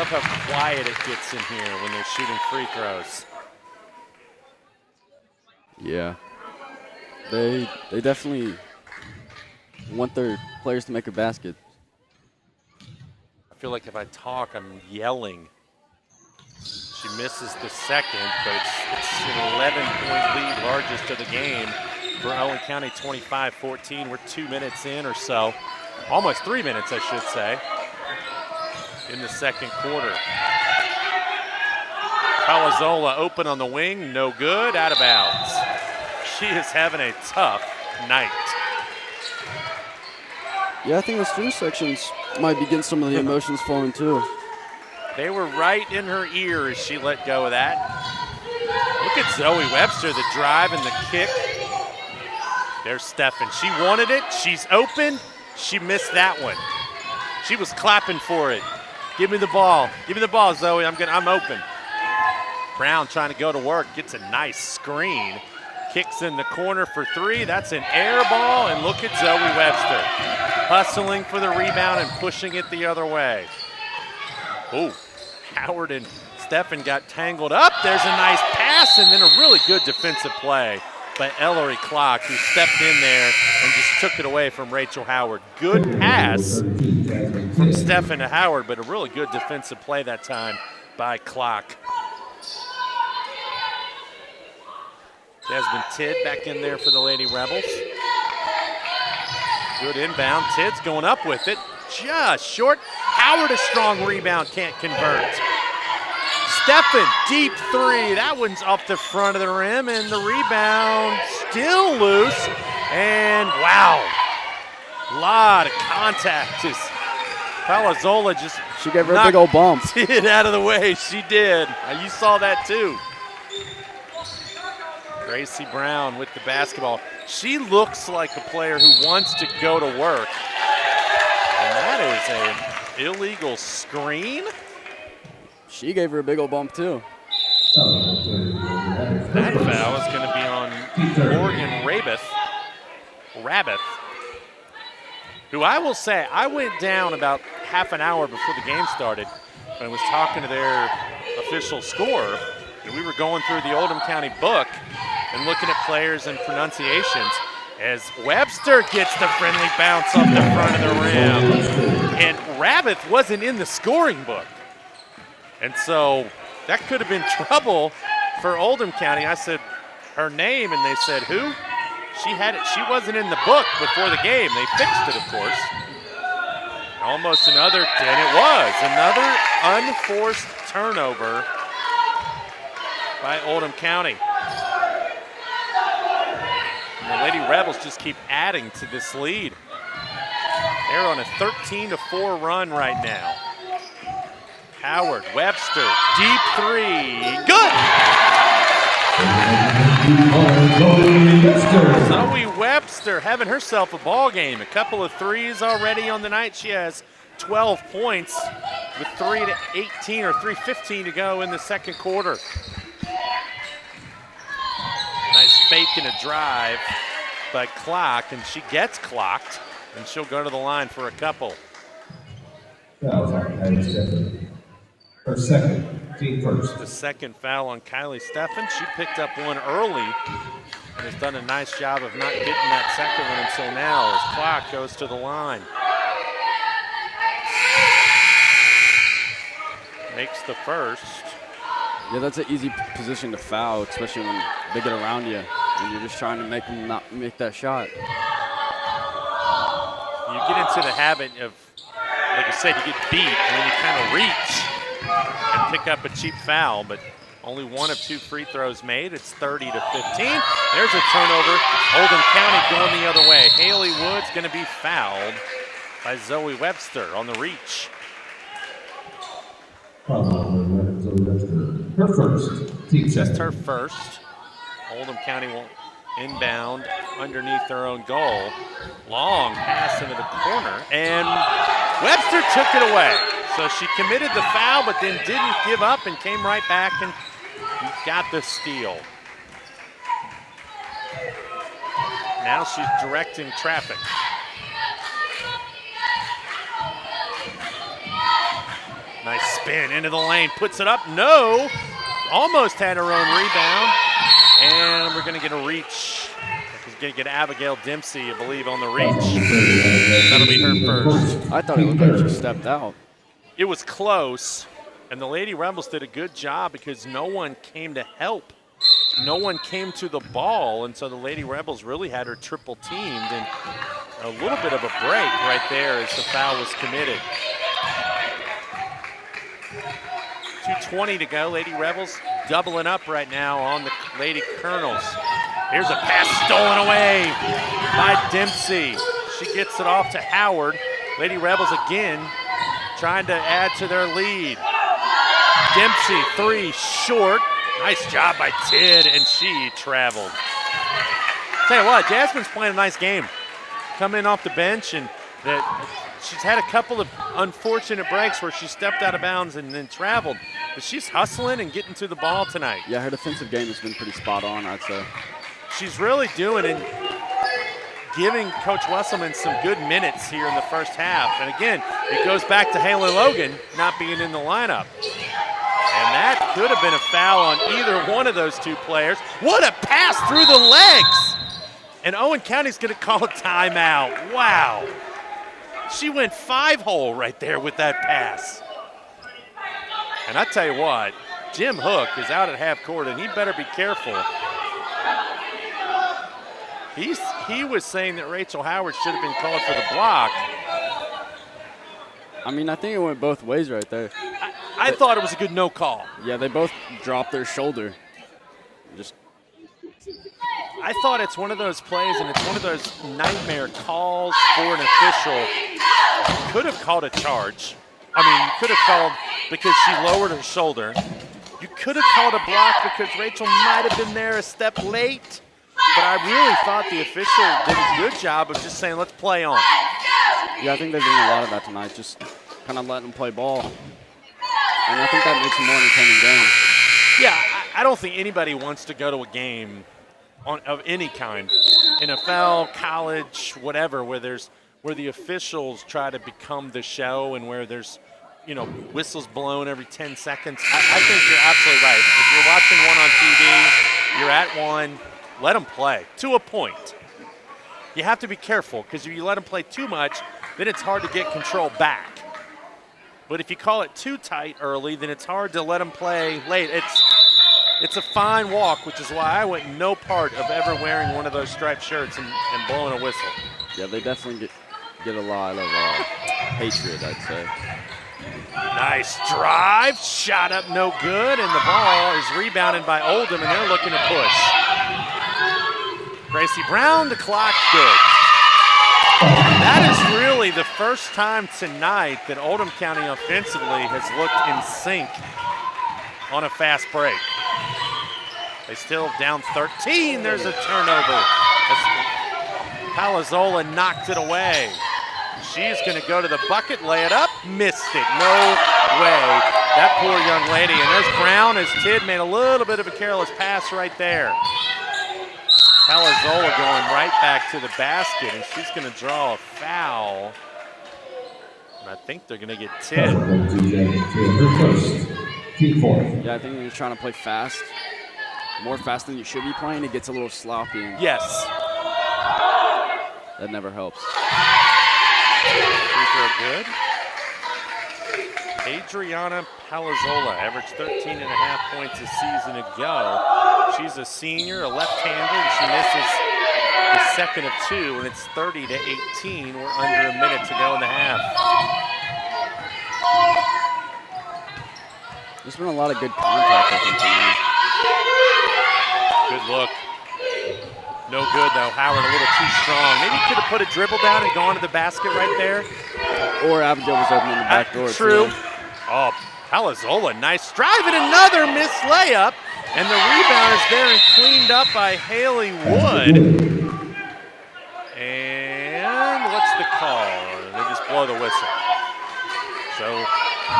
how quiet it gets in here when they're shooting free throws. Yeah. They definitely want their players to make a basket. I feel like if I talk, I'm yelling. She misses the second, but it's an 11-point lead, largest of the game for Owen County, 25-14. We're 2 minutes in or so, almost 3 minutes, I should say, in the second quarter. Palazola open on the wing, no good, out of bounds. She is having a tough night. Yeah, I think the student sections might be getting some of the emotions flowing too. They were right in her ear as she let go of that. Look at Zoe Webster, the drive and the kick. There's Steffen. She wanted it. She's open. She missed that one. She was clapping for it. Give me the ball. Give me the ball, Zoe. I'm open. Brown trying to go to work. Gets a nice screen. Kicks in the corner for 3. That's an air ball, and look at Zoe Webster. Hustling for the rebound and pushing it the other way. Ooh, Howard and Steffen got tangled up. There's a nice pass, and then a really good defensive play by Ellery Clark, who stepped in there and just took it away from Rachel Howard. Good pass from Steffen to Howard, but a really good defensive play that time by Clark. Jasmine Tidd back in there for the Lady Rebels. Good inbound. Tidd's going up with it. Just short. Howard, a strong rebound, can't convert. Steffen, deep 3. That one's off the front of the rim, and the rebound still loose. And wow, a lot of contact. Palazola just She gave her a big old bump. Tidd out of the way. She did. You saw that too. Gracie Brown with the basketball. She looks like a player who wants to go to work. And that is an illegal screen. She gave her a big old bump too. That foul is going to be on Morgan Rabbith, who I will say, I went down about half an hour before the game started and was talking to their official scorer, we were going through the Oldham County book and looking at players and pronunciations as Webster gets the friendly bounce off the front of the rim. And Rabbith wasn't in the scoring book. And so that could have been trouble for Oldham County. I said her name, and they said, who? She had it. She wasn't in the book before the game. They fixed it, of course. Almost another, and it was another unforced turnover by Oldham County. And the Lady Rebels just keep adding to this lead. They're on a 13-4 run right now. Howard, Webster, deep three, good! Zoe Webster having herself a ball game. A couple of threes already on the night. She has 12 points with 3:18 or 3:15 to go in the second quarter. Nice fake and a drive by Clock, and she gets clocked, and she'll go to the line for a couple. Her second, team first. The second foul on Kylie Steffen. She picked up one early and has done a nice job of not getting that second one until now as Clock goes to the line. Makes the first. Yeah, that's an easy position to foul, especially when they get around you and you're just trying to make them not make that shot. You get into the habit of, like I said, you get beat and then you kind of reach and pick up a cheap foul, but only one of two free throws made. It's 30-15. There's a turnover. Oldham County going the other way. Haley Wood's going to be fouled by Zoe Webster on the reach. Her first, team Just second. her first. Oldham County will inbound underneath their own goal. Long pass into the corner, and Webster took it away. So she committed the foul, but then didn't give up and came right back and got the steal. Now she's directing traffic. Nice spin into the lane, puts it up, no. Almost had her own rebound, and we're gonna get a reach. We're gonna get Abigail Dempsey, I believe, on the reach. That'll be her first. I thought it looked like she stepped out. It was close, and the Lady Rebels did a good job because no one came to help. No one came to the ball, and so the Lady Rebels really had her triple teamed, and a little bit of a break right there as the foul was committed. 2:20 to go. Lady Rebels doubling up right now on the Lady Colonels. Here's a pass stolen away by Dempsey. She gets it off to Howard. Lady Rebels again trying to add to their lead. Dempsey, three, short. Nice job by Tid, and she traveled. Tell you what, Jasmine's playing a nice game. Coming off the bench, and she's had a couple of unfortunate breaks where she stepped out of bounds and then traveled. But she's hustling and getting to the ball tonight. Yeah, her defensive game has been pretty spot on, I'd say. She's really doing it, giving Coach Wesselman some good minutes here in the first half. And again, it goes back to Haley Logan not being in the lineup. And that could have been a foul on either one of those two players. What a pass through the legs! And Owen County's gonna call a timeout. Wow. She went 5-hole right there with that pass. And I tell you what, Jim Hook is out at half court, and he better be careful. He was saying that Rachel Howard should have been called for the block. I mean, I think it went both ways right there. I thought it was a good no call. Yeah, they both dropped their shoulder. I thought it's one of those plays, and it's one of those nightmare calls for an official. You could have called a charge. I mean, you could have called because she lowered her shoulder. You could have called a block because Rachel might have been there a step late. But I really thought the official did a good job of just saying, let's play on. Yeah, I think they're doing a lot of that tonight, just kind of letting them play ball. And I think that makes a more entertaining game. Yeah, I don't think anybody wants to go to a game of any kind, NFL, college, whatever, where the officials try to become the show and where there's, whistles blown every 10 seconds. I think you're absolutely right. If you're watching one on TV, you're at one, let them play to a point. You have to be careful because if you let them play too much, then it's hard to get control back. But if you call it too tight early, then it's hard to let them play late. It's a fine walk, which is why I want no part of ever wearing one of those striped shirts and blowing a whistle. Yeah, they definitely get a lot of hatred, I'd say. Nice drive, shot up no good, and the ball is rebounded by Oldham, and they're looking to push. Gracie Brown, the clock good. That is really the first time tonight that Oldham County offensively has looked in sync on a fast break. They still down 13. There's a turnover. Palazola knocked it away. She's going to go to the bucket, lay it up, missed it. No way. That poor young lady. And there's Brown as Tidd made a little bit of a careless pass right there. Palazola going right back to the basket, and she's going to draw a foul. And I think they're going to get Tidd. Yeah, I think when you're trying to play fast, more fast than you should be playing, it gets a little sloppy. Yes. That never helps. Free throw good. Adriana Palazola averaged 13.5 points a season ago. She's a senior, a left-hander, and she misses the second of two, and it's 30-18. We're under a minute to go in the half. There's been a lot of good contact, I think, tonight. Good look. No good, though. Howard a little too strong. Maybe he could have put a dribble down and gone to the basket right there. Or Abigail was open in the back door. True. Too. Oh, Palazola, nice drive, and another missed layup. And the rebound is there and cleaned up by Haley Wood. And what's the call? They just blow the whistle. So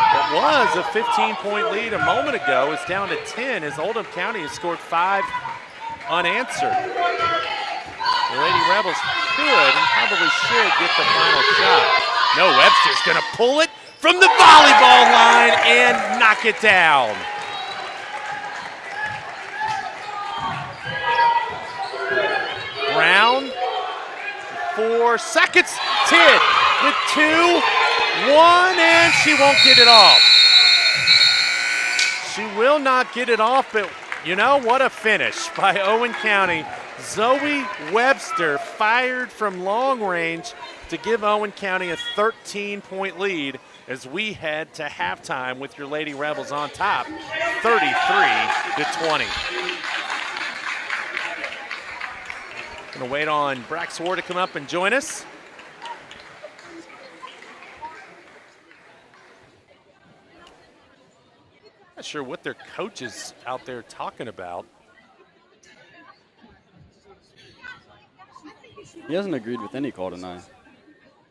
what was a 15-point lead a moment ago is down to 10 as Oldham County has scored 5 unanswered. The Lady Rebels could and probably should get the final shot. No, Webster's going to pull it from the volleyball line and knock it down. Brown, 4 seconds. Tidd with 2, 1, and she won't get it off. She will not get it off, but you know what a finish by Owen County. Zoe Webster fired from long range to give Owen County a 13-point lead as we head to halftime with your Lady Rebels on top, 33-20. Gonna wait on Brax Ward to come up and join us. Not sure what their coach is out there talking about. He hasn't agreed with any call tonight,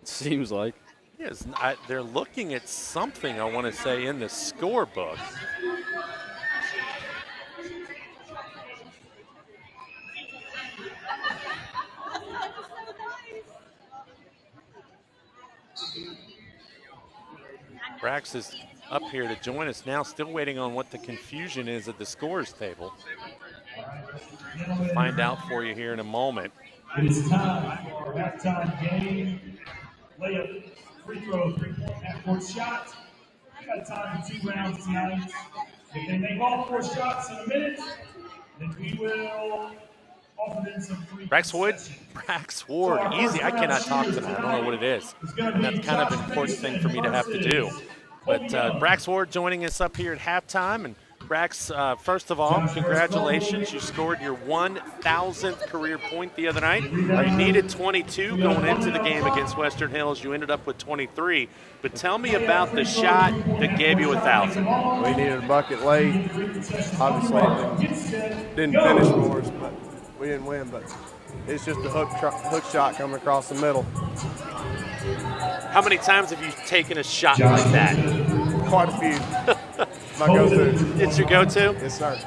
it seems like. Yes, they're looking at something, I want to say, in the scorebook. Brax is up here to join us now, still waiting on what the confusion is at the scores table. We'll find out for you here in a moment. It is time for our halftime game. Layup, free throw, 3-point half-court shot. We got time for 2 rounds tonight. If they make all 4 shots in a minute, then we will offer them some free Brax Ward, easy. I cannot talk tonight. I don't know what it is. And that's kind of an important thing for me to have to do. But Brax Ward joining us up here at halftime. And Brax, first of all, congratulations. You scored your 1,000th career point the other night. You needed 22 going into the game against Western Hills. You ended up with 23. But tell me about the shot that gave you 1,000. We needed a bucket late. Obviously, didn't finish for us, but we didn't win. But it's just a hook shot coming across the middle. How many times have you taken a shot like that? Quite a few. My go-to. It's your go-to? Yes, sir.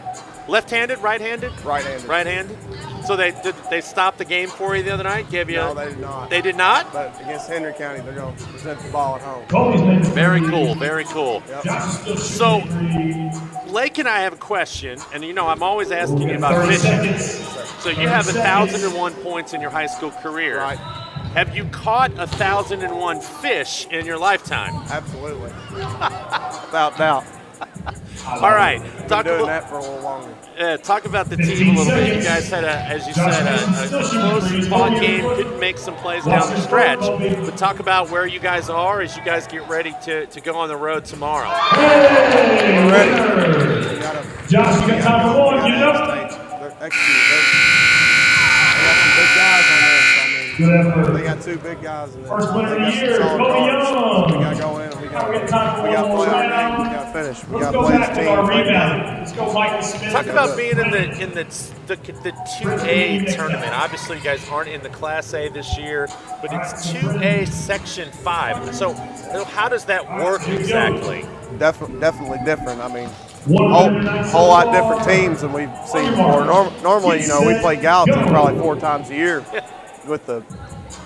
Left-handed, right-handed? Right-handed. Right-handed. So they stopped the game for you the other night? Give you? No, they did not. They did not? But against Henry County, they're going to present the ball at home. Very cool, very cool. Yep. So, Lake and I have a question, and I'm always asking you about fishing. So you have 1,001 points in your high school career. Right. Have you caught 1,001 fish in your lifetime? Absolutely. Without doubt. All right. Been doing that for a little longer. Talk about the team a little bit. You guys had, as you said, a close fought game. Couldn't make some plays down the stretch. But talk about where you guys are as you guys get ready to go on the road tomorrow. We're ready. Josh, you got time for one, They're executing. They got some big guys on there. They got 2 big guys in there. First winner of the They got some year, solid Kobe guards. Young. We got to go in and we got to play Let's our game. We got to finish. We got to go play back this to team. our rebound. Let's go, Michael Smith. Talk about being in the 2A tournament. Obviously, you guys aren't in the Class A this year, but it's 2A Section 5. So how does that work exactly? Definitely different. I mean, whole lot different teams than we've seen before. Normally, we play Gallatin probably 4 times a year with the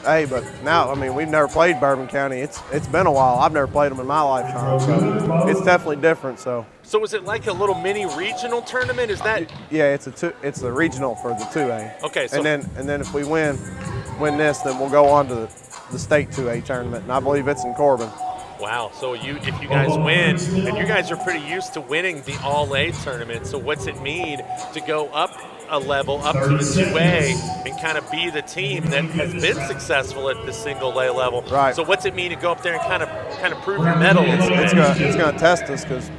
A, but now, I mean, we've never played Bourbon County. It's been a while. I've never played them in my lifetime, so it's definitely different. So is it like a little mini regional tournament? Is that? Yeah, it's a regional for the 2A. Okay, so and then if we win this, then we'll go on to the state 2A tournament, and I believe it's in Corbin. Wow. So if you guys win, and you guys are pretty used to winning the All-A tournament, so what's it mean to go up a level, up to the 2A, and kind of be the team that has been successful at the single A level? Right. So what's it mean to go up there and kind of prove your mettle? It's going to test us because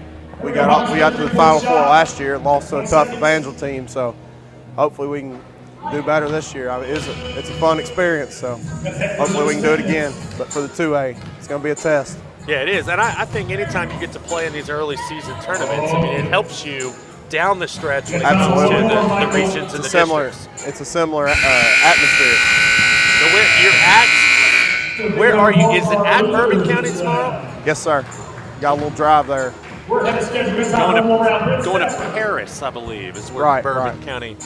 we got to the Final Four last year and lost to a tough Evangel team. So hopefully we can do better this year. I mean, it's a fun experience. So hopefully we can do it again. But for the 2A, it's going to be a test. Yeah, it is. And I think anytime you get to play in these early season tournaments, I mean, it helps you down the stretch when it comes to the regions and the districts. It's a similar atmosphere. So where are you? Is it at Bourbon County tomorrow? Yes, sir. Got a little drive there. We're ahead of schedule. Going to Paris, I believe, is where Bourbon County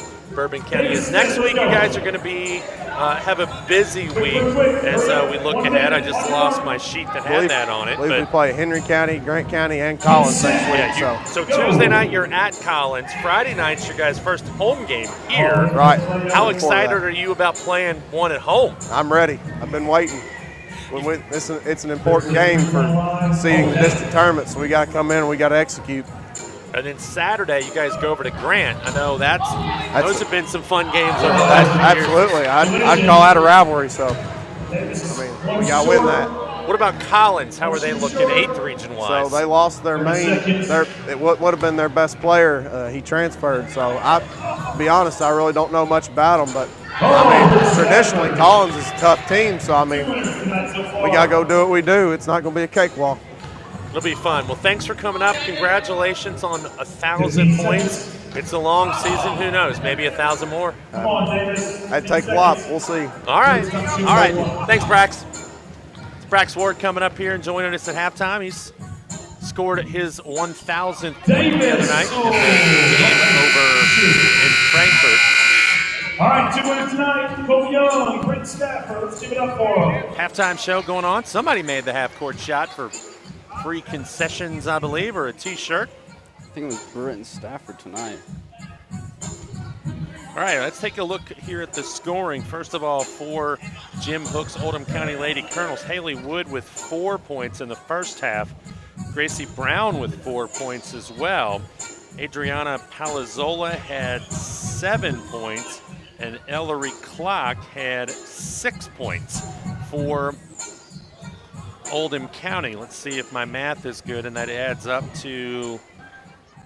is. Next week, you guys are going to be have a busy week as we look ahead. I just lost my sheet that had that on it. I believe we play Henry County, Grant County, and Collins next week. So Tuesday night, you're at Collins. Friday night's your guys' first home game here. Right. How excited are you about playing one at home? I'm ready. I've been waiting. It's an important game for seeding the district tournament, so we got to come in and we got to execute. And then Saturday, you guys go over to Grant. I know those have been some fun games over the last few years. Absolutely. I'd call that a rivalry, so I mean, we got to win that. What about Collins? How are they looking 8th region-wise? So they lost their it would have been their best player. He transferred. So to be honest, I really don't know much about him, but I mean, traditionally Collins is a tough team. So I mean, we got to go do what we do. It's not going to be a cakewalk. It'll be fun. Well, thanks for coming up. Congratulations on 1,000 points. It's a long season. Who knows? Maybe 1,000 more. I'd take a lot. We'll see. All right. Thanks, Brax. It's Brax Ward coming up here and joining us at halftime. He's scored his 1,000th point the other night in the game over in Frankfurt. All right, 2 winners tonight. Kobe Young, Brent Stafford. Let's give it up for him. Halftime show going on. Somebody made the half-court shot for free concessions, I believe, or a T-shirt. I think it was Britton Stafford tonight. All right, let's take a look here at the scoring. First of all, for Jim Hook's Oldham County Lady Colonels, Haley Wood with 4 points in the first half. Gracie Brown with 4 points as well. Adriana Palazzola had 7 points, and Ellery Clock had 6 points for Oldham County. Let's see if my math is good, and that adds up to,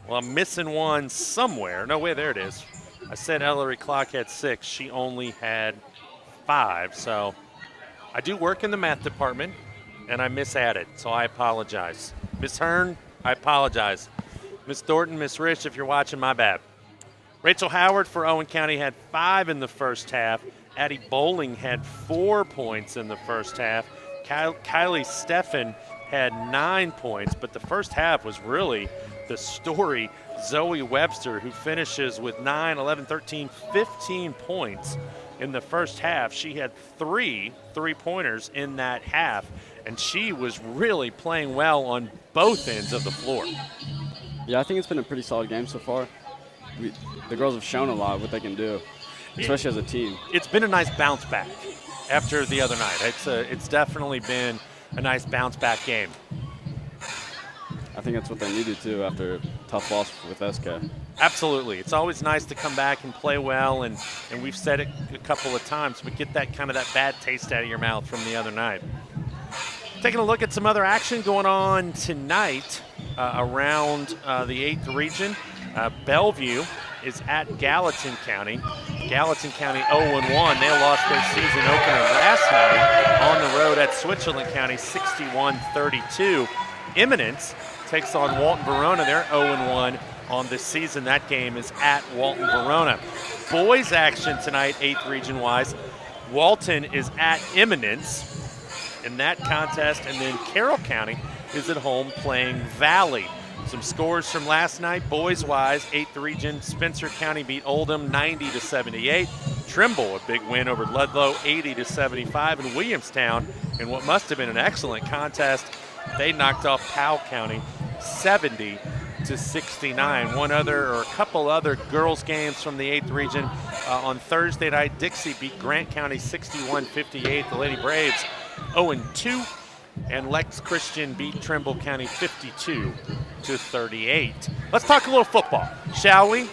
well, I'm missing one somewhere. No, wait, there it is. I said Ellery Clock had 6. She only had 5. So I do work in the math department, and I misadded, so I apologize. Miss Hearn, I apologize. Miss Thornton, Miss Rich, if you're watching, my bad. Rachel Howard for Owen County had 5 in the first half. Addie Bowling had 4 points in the first half. Kylie Steffen had 9 points, but the first half was really the story, Zoe Webster, who finishes with 9, 11, 13, 15 points in the first half. She had 3 3-pointers in that half, and she was really playing well on both ends of the floor. Yeah, I think it's been a pretty solid game so far. The girls have shown a lot what they can do, especially as a team. It's been a nice bounce back after the other night. It's definitely been a nice bounce back game. I think that's what they needed to after a tough loss with SK. Absolutely. It's always nice to come back and play well, and we've said it a couple of times, but get that kind of that bad taste out of your mouth from the other night. Taking a look at some other action going on tonight around the 8th region. Bellevue is at Gallatin County. Gallatin County 0-1. They lost their season opener last night on the road at Switzerland County 61-32. Eminence takes on Walton Verona. They're 0-1 on this season. That game is at Walton Verona. Boys action tonight, 8th region-wise. Walton is at Eminence in that contest, and then Carroll County is at home playing Valley. Some scores from last night, boys-wise, 8th region, Spencer County beat Oldham 90-78. Trimble, a big win over Ludlow, 80-75. And Williamstown, in what must have been an excellent contest, they knocked off Powell County 70-69. One other, or a couple other girls' games from the 8th region. On Thursday night, Dixie beat Grant County 61-58. The Lady Braves 0-2. And Lex Christian beat Trimble County 52-38. Let's talk a little football, shall we?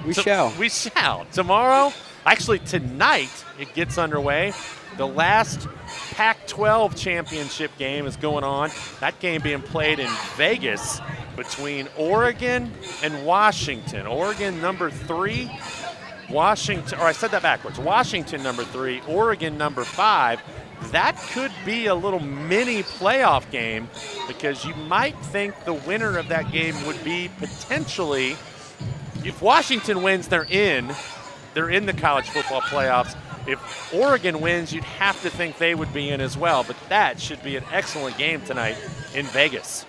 We shall. We shall. Tomorrow, actually tonight, it gets underway. The last Pac-12 championship game is going on. That game being played in Vegas between Oregon and Washington. Oregon number 3, Washington, or I said that backwards. Washington number 3, Oregon number 5. That could be a little mini playoff game, because you might think the winner of that game would be potentially, if Washington wins, they're in the college football playoffs. If Oregon wins, you'd have to think they would be in as well. But that should be an excellent game tonight in Vegas.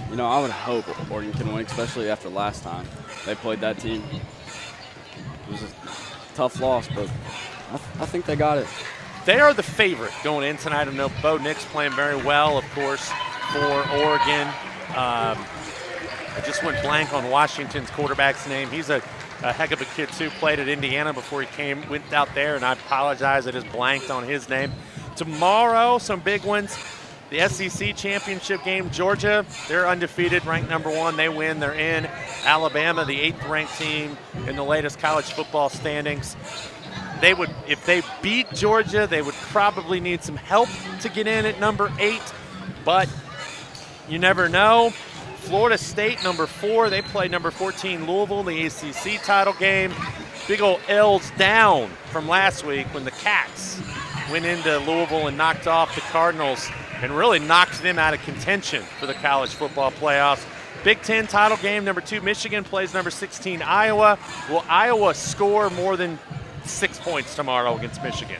You know, I would hope Oregon can win, especially after last time they played that team. It was a tough loss, but I think they got it. They are the favorite going in tonight. I know Bo Nix playing very well, of course, for Oregon. I just went blank on Washington's quarterback's name. He's a heck of a kid, too. Played at Indiana before he went out there, and I apologize, I just blanked on his name. Tomorrow, some big ones. The SEC championship game, Georgia, they're undefeated, ranked number 1. They win, they're in. Alabama, the 8th-ranked team in the latest college football standings. They would, if they beat Georgia, they would probably need some help to get in at number 8, but you never know. Florida State, number 4, they play number 14 Louisville, the ACC title game. Big old L's down from last week when the Cats went into Louisville and knocked off the Cardinals and really knocked them out of contention for the college football playoffs. Big Ten title game, number 2 Michigan plays number 16 Iowa. Will Iowa score more than 6 points tomorrow against Michigan?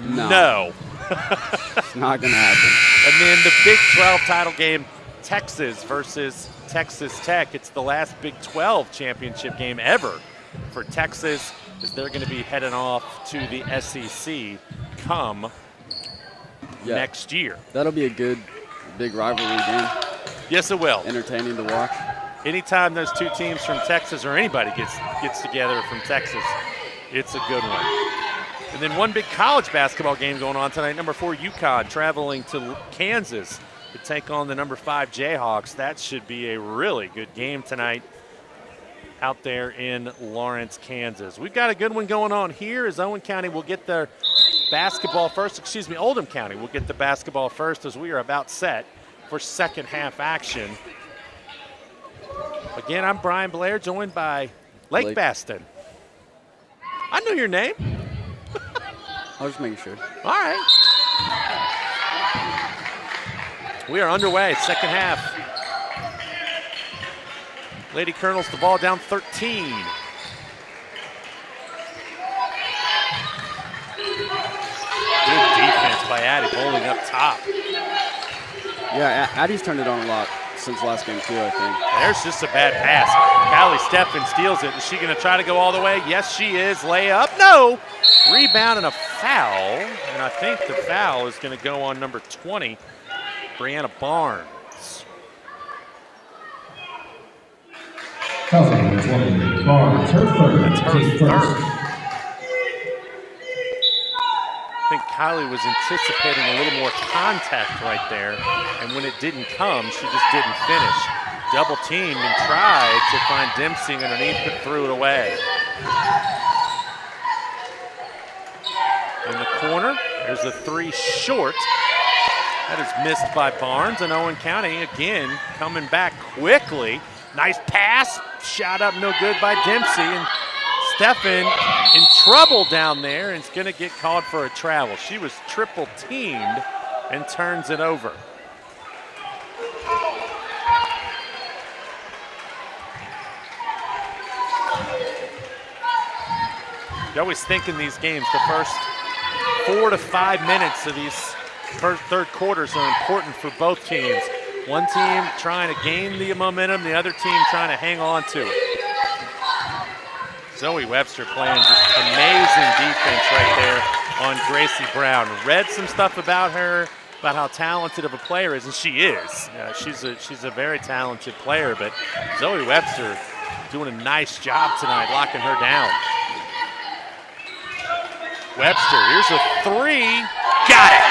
No. It's not going to happen. And then the Big 12 title game, Texas versus Texas Tech. It's the last Big 12 championship game ever for Texas, as they're going to be heading off to the SEC come next year. That'll be a good big rivalry game. Yes, it will. Entertaining to watch. Anytime those two teams from Texas, or anybody gets together from Texas, it's a good one. And then one big college basketball game going on tonight. Number 4 UConn traveling to Kansas to take on the number 5 Jayhawks. That should be a really good game tonight out there in Lawrence, Kansas. We've got a good one going on here, as Owen County will get their basketball first. Oldham County will get the basketball first, as we are about set for second half action. Again, I'm Brian Blair, joined by Lake Baston. I know your name. I was just making sure. All right. We are underway, second half. Lady Colonels the ball down 13. Good defense by Addie, holding up top. Yeah, Addie's turned it on a lot since last game too, I think. There's just a bad pass. Callie Steffen steals it. Is she going to try to go all the way? Yes, she is. Layup. No. Rebound and a foul. And I think the foul is going to go on number 20, Brianna Barnes. Foul number 20, Barnes, her third. That's her team third. first. I think Kylie was anticipating a little more contact right there, and when it didn't come, she just didn't finish. Double teamed and tried to find Dempsey underneath, but threw it away. In the corner, there's a three short. That is missed by Barnes, and Owen County again coming back quickly. Nice pass, shot up no good by Dempsey, and Steffen in trouble down there and is going to get called for a travel. She was triple teamed and turns it over. You always think in these games the first 4 to 5 minutes of these third quarters are important for both teams. One team trying to gain the momentum, the other team trying to hang on to it. Zoe Webster playing just amazing defense right there on Gracie Brown. Read some stuff about her, about how talented of a player is, and she is. She's a very talented player, but Zoe Webster doing a nice job tonight locking her down. Webster, here's a three, got it.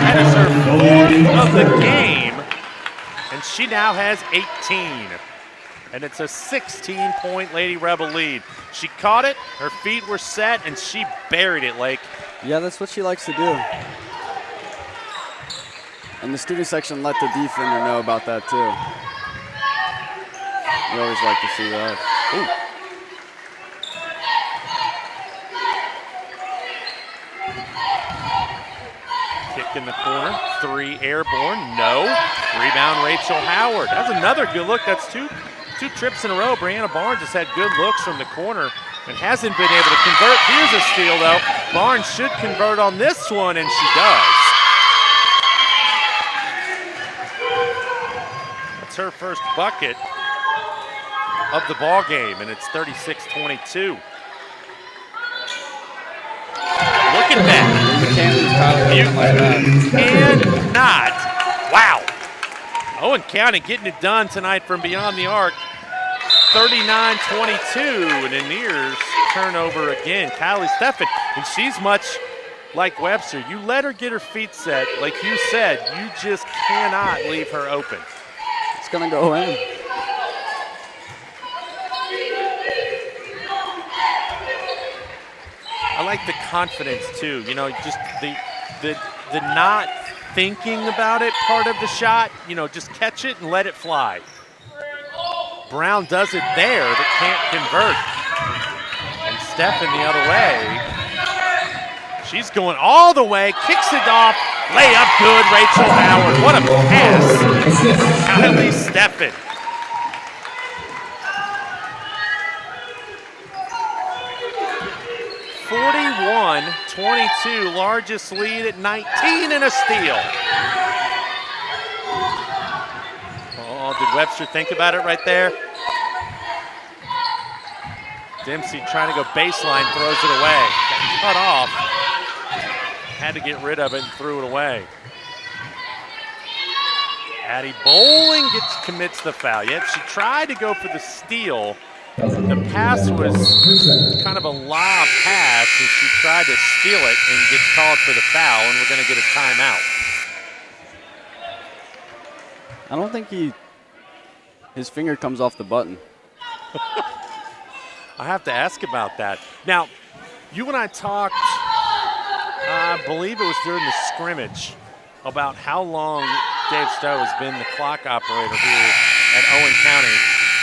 That is her 4th of the game, and she now has 18. And it's a 16-point Lady Rebel lead. She caught it, her feet were set, and she buried it, Lake. Yeah, that's what she likes to do. And the student section let the defender know about that too. We always like to see that. Ooh. Kick in the corner, three airborne, no. Rebound, Rachel Howard. That's another good look. That's two trips in a row. Brianna Barnes has had good looks from the corner and hasn't been able to convert. Here's a steal, though. Barnes should convert on this one, and she does. That's her first bucket of the ball game, and it's 36-22. Look at that. You cannot. Wow. Owen County getting it done tonight from beyond the arc. 39-22, and Anier's turnover again. Kylie Steffen, and she's much like Webster. You let her get her feet set. Like you said, you just cannot leave her open. It's going to go in. I like the confidence too. You know, just the not thinking about it part of the shot. You know, just catch it and let it fly. Brown does it there, but can't convert. And Steffen the other way. She's going all the way, kicks it off, layup good, Rachel Howard. What a pass, Kylie Steffen. (41-22), largest lead at 19 and a steal. Oh, did Webster think about it right there? Dempsey trying to go baseline, throws it away. Got cut off. Had to get rid of it and threw it away. Addie Bowling commits the foul. Yet she tried to go for the steal. The pass was kind of a lob pass, and she tried to steal it and gets called for the foul, and we're going to get a timeout. I don't think his finger comes off the button. I have to ask about that. Now, you and I talked, I believe it was during the scrimmage, about how long Dave Stowe has been the clock operator here at Owen County.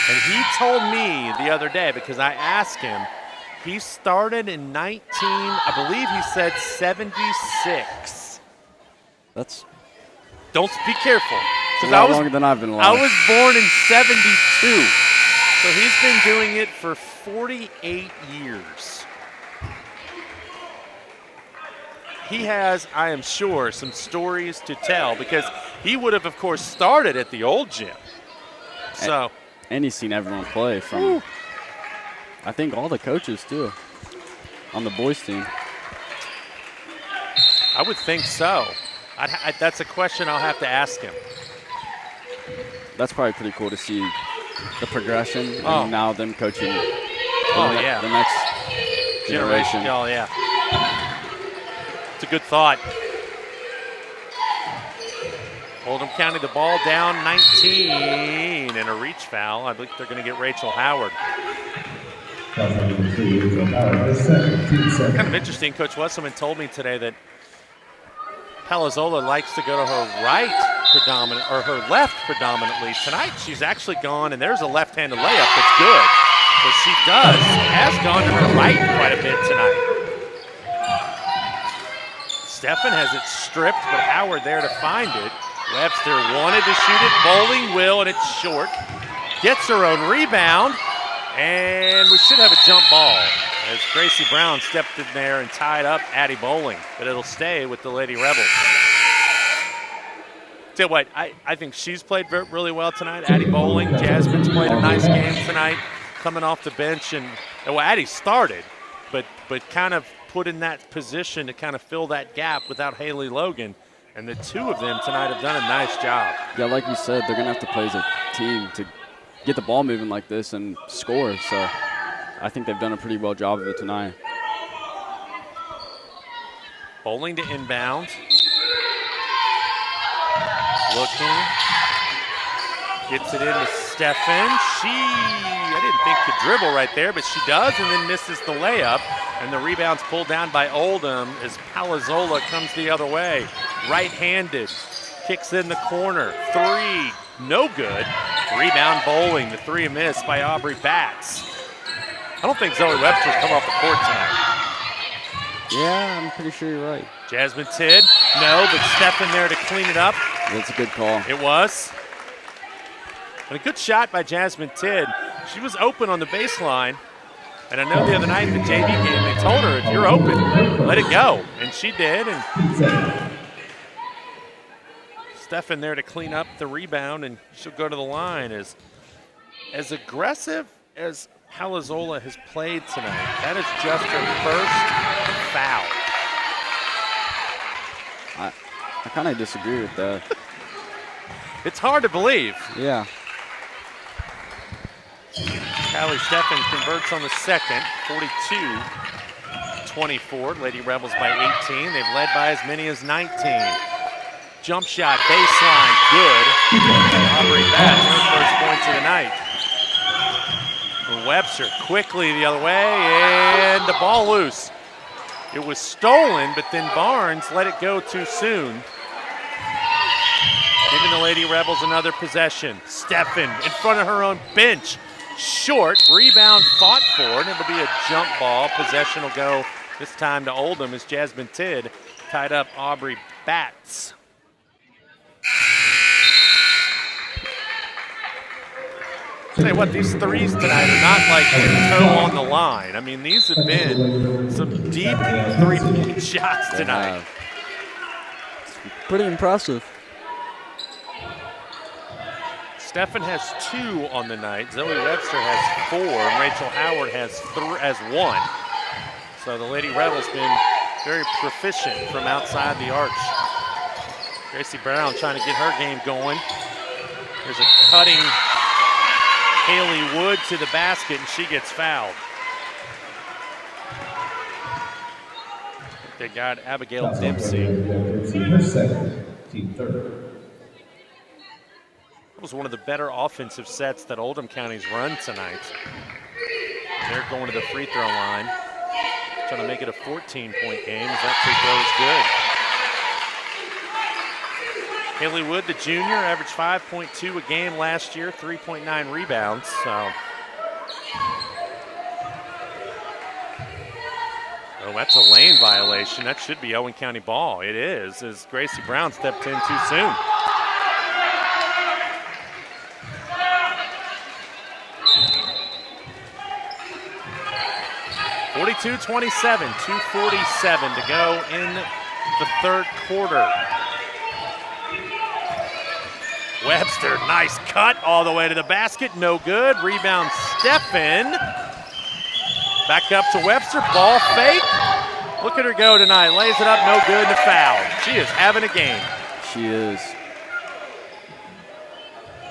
And he told me the other day, because I asked him, he started in I believe he said 76. Be careful. A lot longer than I've been alive. I was born in 72. So he's been doing it for 48 years. he has, I am sure, some stories to tell because he would have, of course, started at the old gym. So, and he's seen everyone play from, I think, all the coaches, too, on the boys' team. I would think so. That's a question I'll have to ask him. That's probably pretty cool to see the progression Oh. and now them coaching Yeah. the next generation. Oh, yeah. It's a good thought. Oldham County, the ball down 19 and a reach foul. I believe they're going to get Rachel Howard. Kind of interesting. Coach Wesselman told me today that Palazola likes to go to her her left predominantly. Tonight she's actually gone, and there's a left-handed layup that's good. So she has gone to her right quite a bit tonight. Steffen has it stripped, but Howard there to find it. Webster wanted to shoot it. Bowling will, and it's short. Gets her own rebound, and we should have a jump ball as Gracie Brown stepped in there and tied up Addie Bowling, but it'll stay with the Lady Rebels. Tell you what, I think she's played really well tonight. Addie Bowling, Jasmine's played a nice game tonight, coming off the bench, and well, Addie started, but kind of put in that position to kind of fill that gap without Haley Logan. And the two of them tonight have done a nice job. Yeah, like you said, they're going to have to play as a team to get the ball moving like this and score. So I think they've done a pretty well job of it tonight. Bowling to inbound. Looking. Gets it into Steffen. I didn't think could dribble right there, but she does, and then misses the layup. And the rebound's pulled down by Oldham as Palazola comes the other way. Right-handed, kicks in the corner. Three, no good. Rebound Bowling, the three missed by Aubrey Batts. I don't think Zoe Webster's come off the court tonight. Yeah, I'm pretty sure you're right. Jasmine Tidd, no, but Steffen there to clean it up. That's a good call. It was. And a good shot by Jasmine Tidd. She was open on the baseline. And I know the other night in the JV game, they told her, if you're open, let it go. And she did. And Steffen there to clean up the rebound, and she'll go to the line. As aggressive as Palazola has played tonight, that is just her first foul. I kind of disagree with that. It's hard to believe. Yeah. Callie Steffen converts on the second, 42-24. Lady Rebels by 18. They've led by as many as 19. Jump shot, baseline, good. Aubrey Batts, her first points of the night. And Webster quickly the other way, and the ball loose. It was stolen, but then Barnes let it go too soon. Giving the Lady Rebels another possession. Steffen in front of her own bench. Short, rebound fought for, and it'll be a jump ball. Possession will go this time to Oldham as Jasmine Tidd tied up Aubrey Batts. Tell you what, these threes tonight are not like toe on the line. I mean, these have been some deep three-point shots tonight. Pretty impressive. Steffen has 2 on the night. Zoe Webster has 4, and Rachel Howard has 1. So the Lady Rebels been very proficient from outside the arch. Gracie Brown trying to get her game going. There's a cutting Haley Wood to the basket, and she gets fouled. They got Abigail Dempsey. It was one of the better offensive sets that Oldham County's run tonight. They're going to the free throw line, trying to make it a 14-point game as that free throw is good. Haley Wood, the junior, averaged 5.2 a game last year, 3.9 rebounds. So, oh, that's a lane violation. That should be Owen County ball. It is, as Gracie Brown stepped in too soon. (42-27), 2:47 to go in the third quarter. Webster, nice cut all the way to the basket, no good. Rebound, Steffen. Back up to Webster, ball fake. Look at her go tonight, lays it up, no good, and a foul. She is having a game. She is.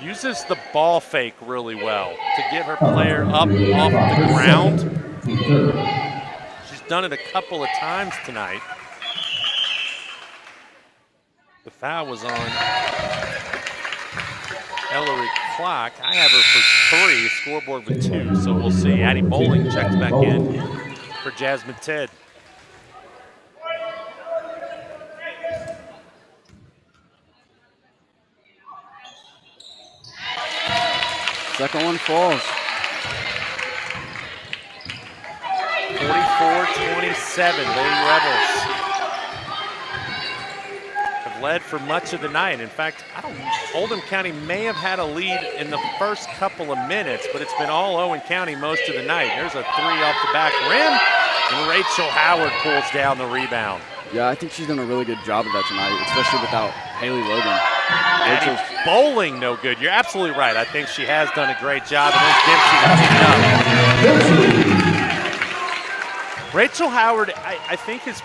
Uses the ball fake really well to get her player up off the ground. She's done it a couple of times tonight. The foul was on Ellery Clock. I have her for 3, scoreboard with 2, so we'll see. Addie Bowling checks back in for Jasmine Tidd. Second one falls. 44-27, Lady Rebels have led for much of the night. In fact, Oldham County may have had a lead in the first couple of minutes, but it's been all Owen County most of the night. There's a 3 off the back rim, and Rachel Howard pulls down the rebound. Yeah, I think she's done a really good job of that tonight, especially without Haley Logan. Addie Bowling, no good. You're absolutely right. I think she has done a great job, and there's Dempsey to clean up. Rachel Howard, I think, is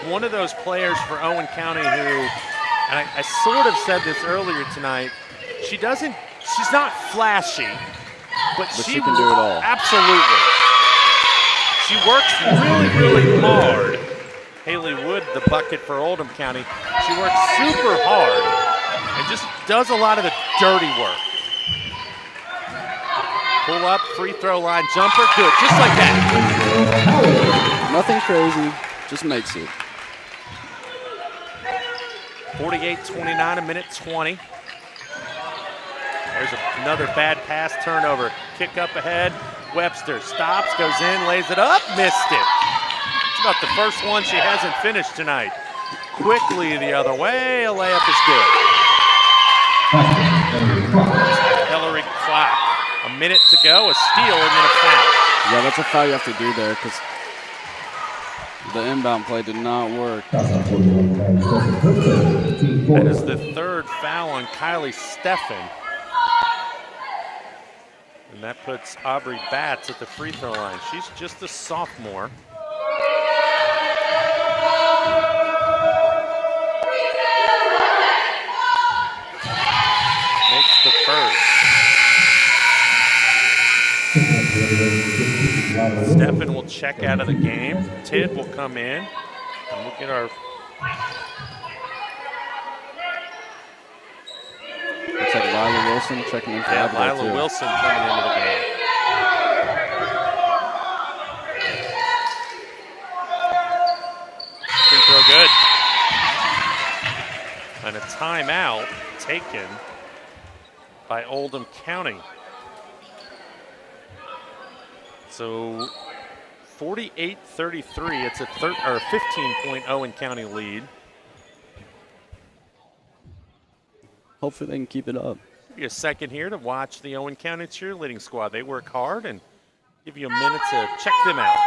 one of those players for Owen County who, and I sort of said this earlier tonight, she's not flashy, but she can do it all. Absolutely. She works really, really hard. Haley Wood, the bucket for Oldham County. She works super hard and just does a lot of the dirty work. Pull up, free throw line jumper, good, just like that. Nothing crazy, just makes it. 48-29, a minute 20. There's another bad pass turnover. Kick up ahead, Webster stops, goes in, lays it up, missed it. It's about the first one she hasn't finished tonight. Quickly the other way, a layup is good. Ellery Clock. A minute to go, a steal, and then a foul. Yeah, that's a foul you have to do there because the inbound play did not work. That is the third foul on Kylie Steffen. And that puts Aubrey Batts at the free throw line. She's just a sophomore. Makes the first. Steffen will check out of the game. Tidd will come in. And look at our... Looks like Lila Wilson checking in for Lila Wilson coming into the game. Free throw good. And a timeout taken by Oldham County. So 48-33, it's a 15-point Owen County lead. Hopefully they can keep it up. Give you a second here to watch the Owen County cheerleading squad. They work hard, and give you a minute to check them out.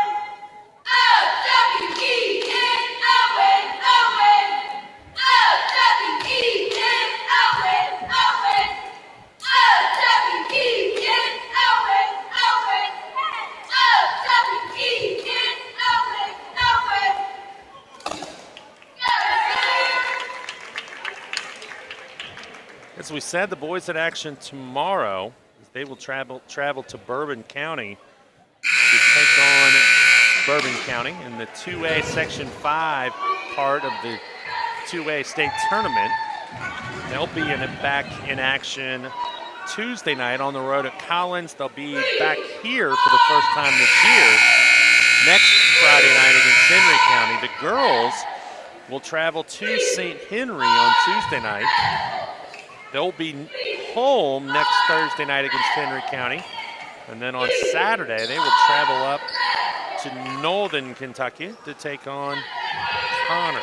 As we said, the boys at action tomorrow. They will travel to Bourbon County to take on Bourbon County in the 2A Section 5 part of the 2A state tournament. They'll be back in action Tuesday night on the road at Collins. They'll be back here for the first time this year next Friday night against Henry County. The girls will travel to St. Henry on Tuesday night. They'll be home next Thursday night against Henry County. And then on Saturday, they will travel up to Northern Kentucky to take on Connor.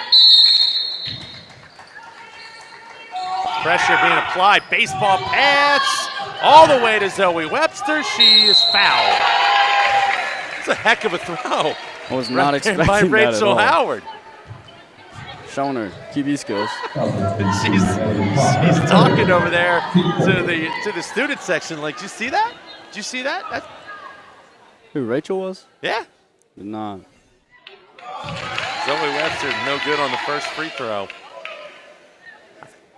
Pressure being applied. Baseball pass all the way to Zoe Webster. She is fouled. It's a heck of a throw. I was not expecting by that Rachel at all. Howard. showing her QB skills. she's talking over there to the student section. Like, did you see that? Did you see that? Who, Rachel was? Yeah. Did not. Zoe Webster, no good on the first free throw.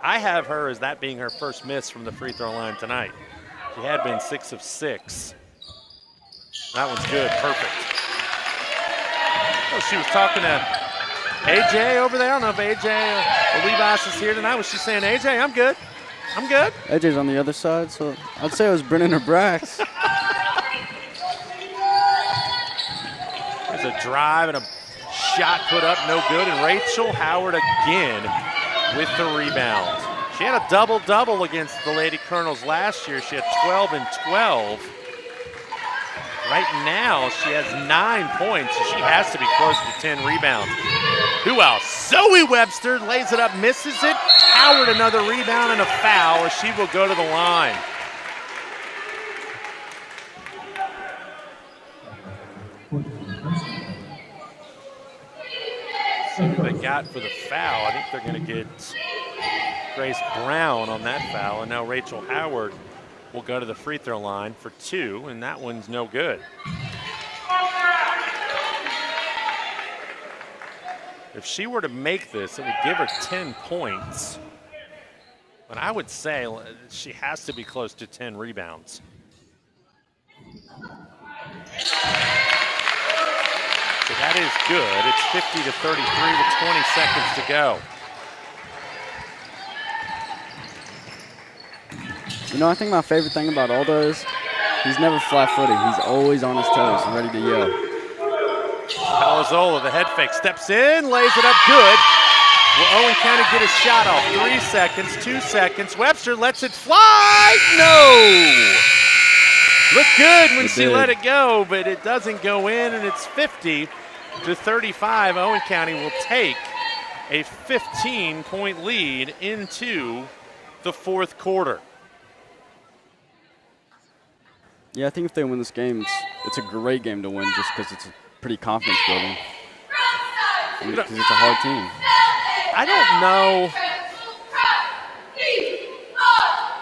I have her as that being her first miss from the free throw line tonight. She had been 6 of 6. That one's good, perfect. Oh, she was talking to AJ over there. I don't know if AJ or Levi's is here tonight. Was she saying, AJ, I'm good. I'm good. AJ's on the other side, so I'd say it was Brennan or Brax. There's a drive and a shot put up, no good. And Rachel Howard again with the rebound. She had a double-double against the Lady Colonels last year. She had 12 and 12. Right now, she has 9 points, and she has to be close to 10 rebounds. Who else? Zoe Webster lays it up, misses it. Howard another rebound and a foul, as she will go to the line. See what they got for the foul. I think they're going to get Grace Brown on that foul, and now Rachel Howard will go to the free throw line for 2, and that one's no good. If she were to make this, it would give her 10 points. But I would say she has to be close to 10 rebounds. So that is good. It's 50-33 with 20 seconds to go. You know, I think my favorite thing about Aldo is he's never flat-footed. He's always on his toes, ready to yell. Palazzolo, the head fake, steps in, lays it up good. Will Owen County get a shot off? 3 seconds, 2 seconds. Webster lets it fly. No! Looked good when she let it go, but it doesn't go in, and it's 50-35. Owen County will take a 15-point lead into the fourth quarter. Yeah, I think if they win this game, it's a great game to win just because it's a pretty confidence building. Because it's a hard team. I don't know.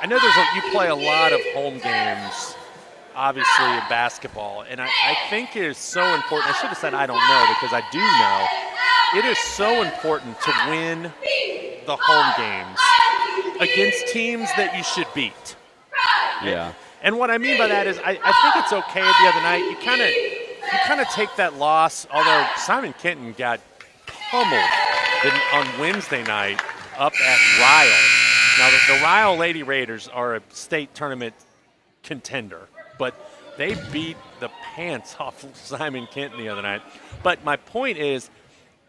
I know you play a lot of home games, obviously, in basketball, and I think it is so important. I should have said I don't know because I do know. It is so important to win the home games against teams that you should beat. Yeah. And what I mean by that is I think it's okay the other night. You kind of take that loss, although Simon Kenton got pummeled on Wednesday night up at Ryle. Now, the Ryle Lady Raiders are a state tournament contender, but they beat the pants off Simon Kenton the other night. But my point is,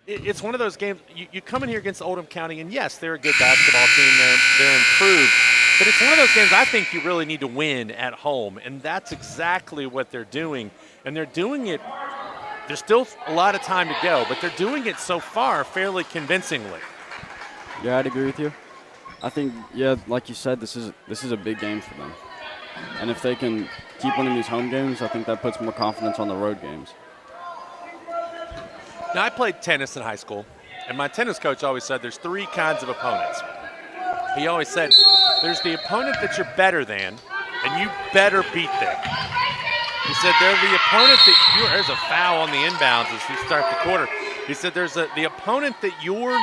it's one of those games, you come in here against Oldham County, and yes, they're a good basketball team, they're improved, but it's one of those games I think you really need to win at home, and that's exactly what they're doing. And they're doing it, there's still a lot of time to go, but they're doing it so far fairly convincingly. Yeah, I'd agree with you. I think, yeah, like you said, this is a big game for them. And if they can keep winning these home games, I think that puts more confidence on the road games. Now, I played tennis in high school, and my tennis coach always said there's 3 kinds of opponents. He always said, there's the opponent that you're better than, and you better beat them. He said, they're the opponent that there's a foul on the inbounds as we start the quarter. He said, there's the opponent that you're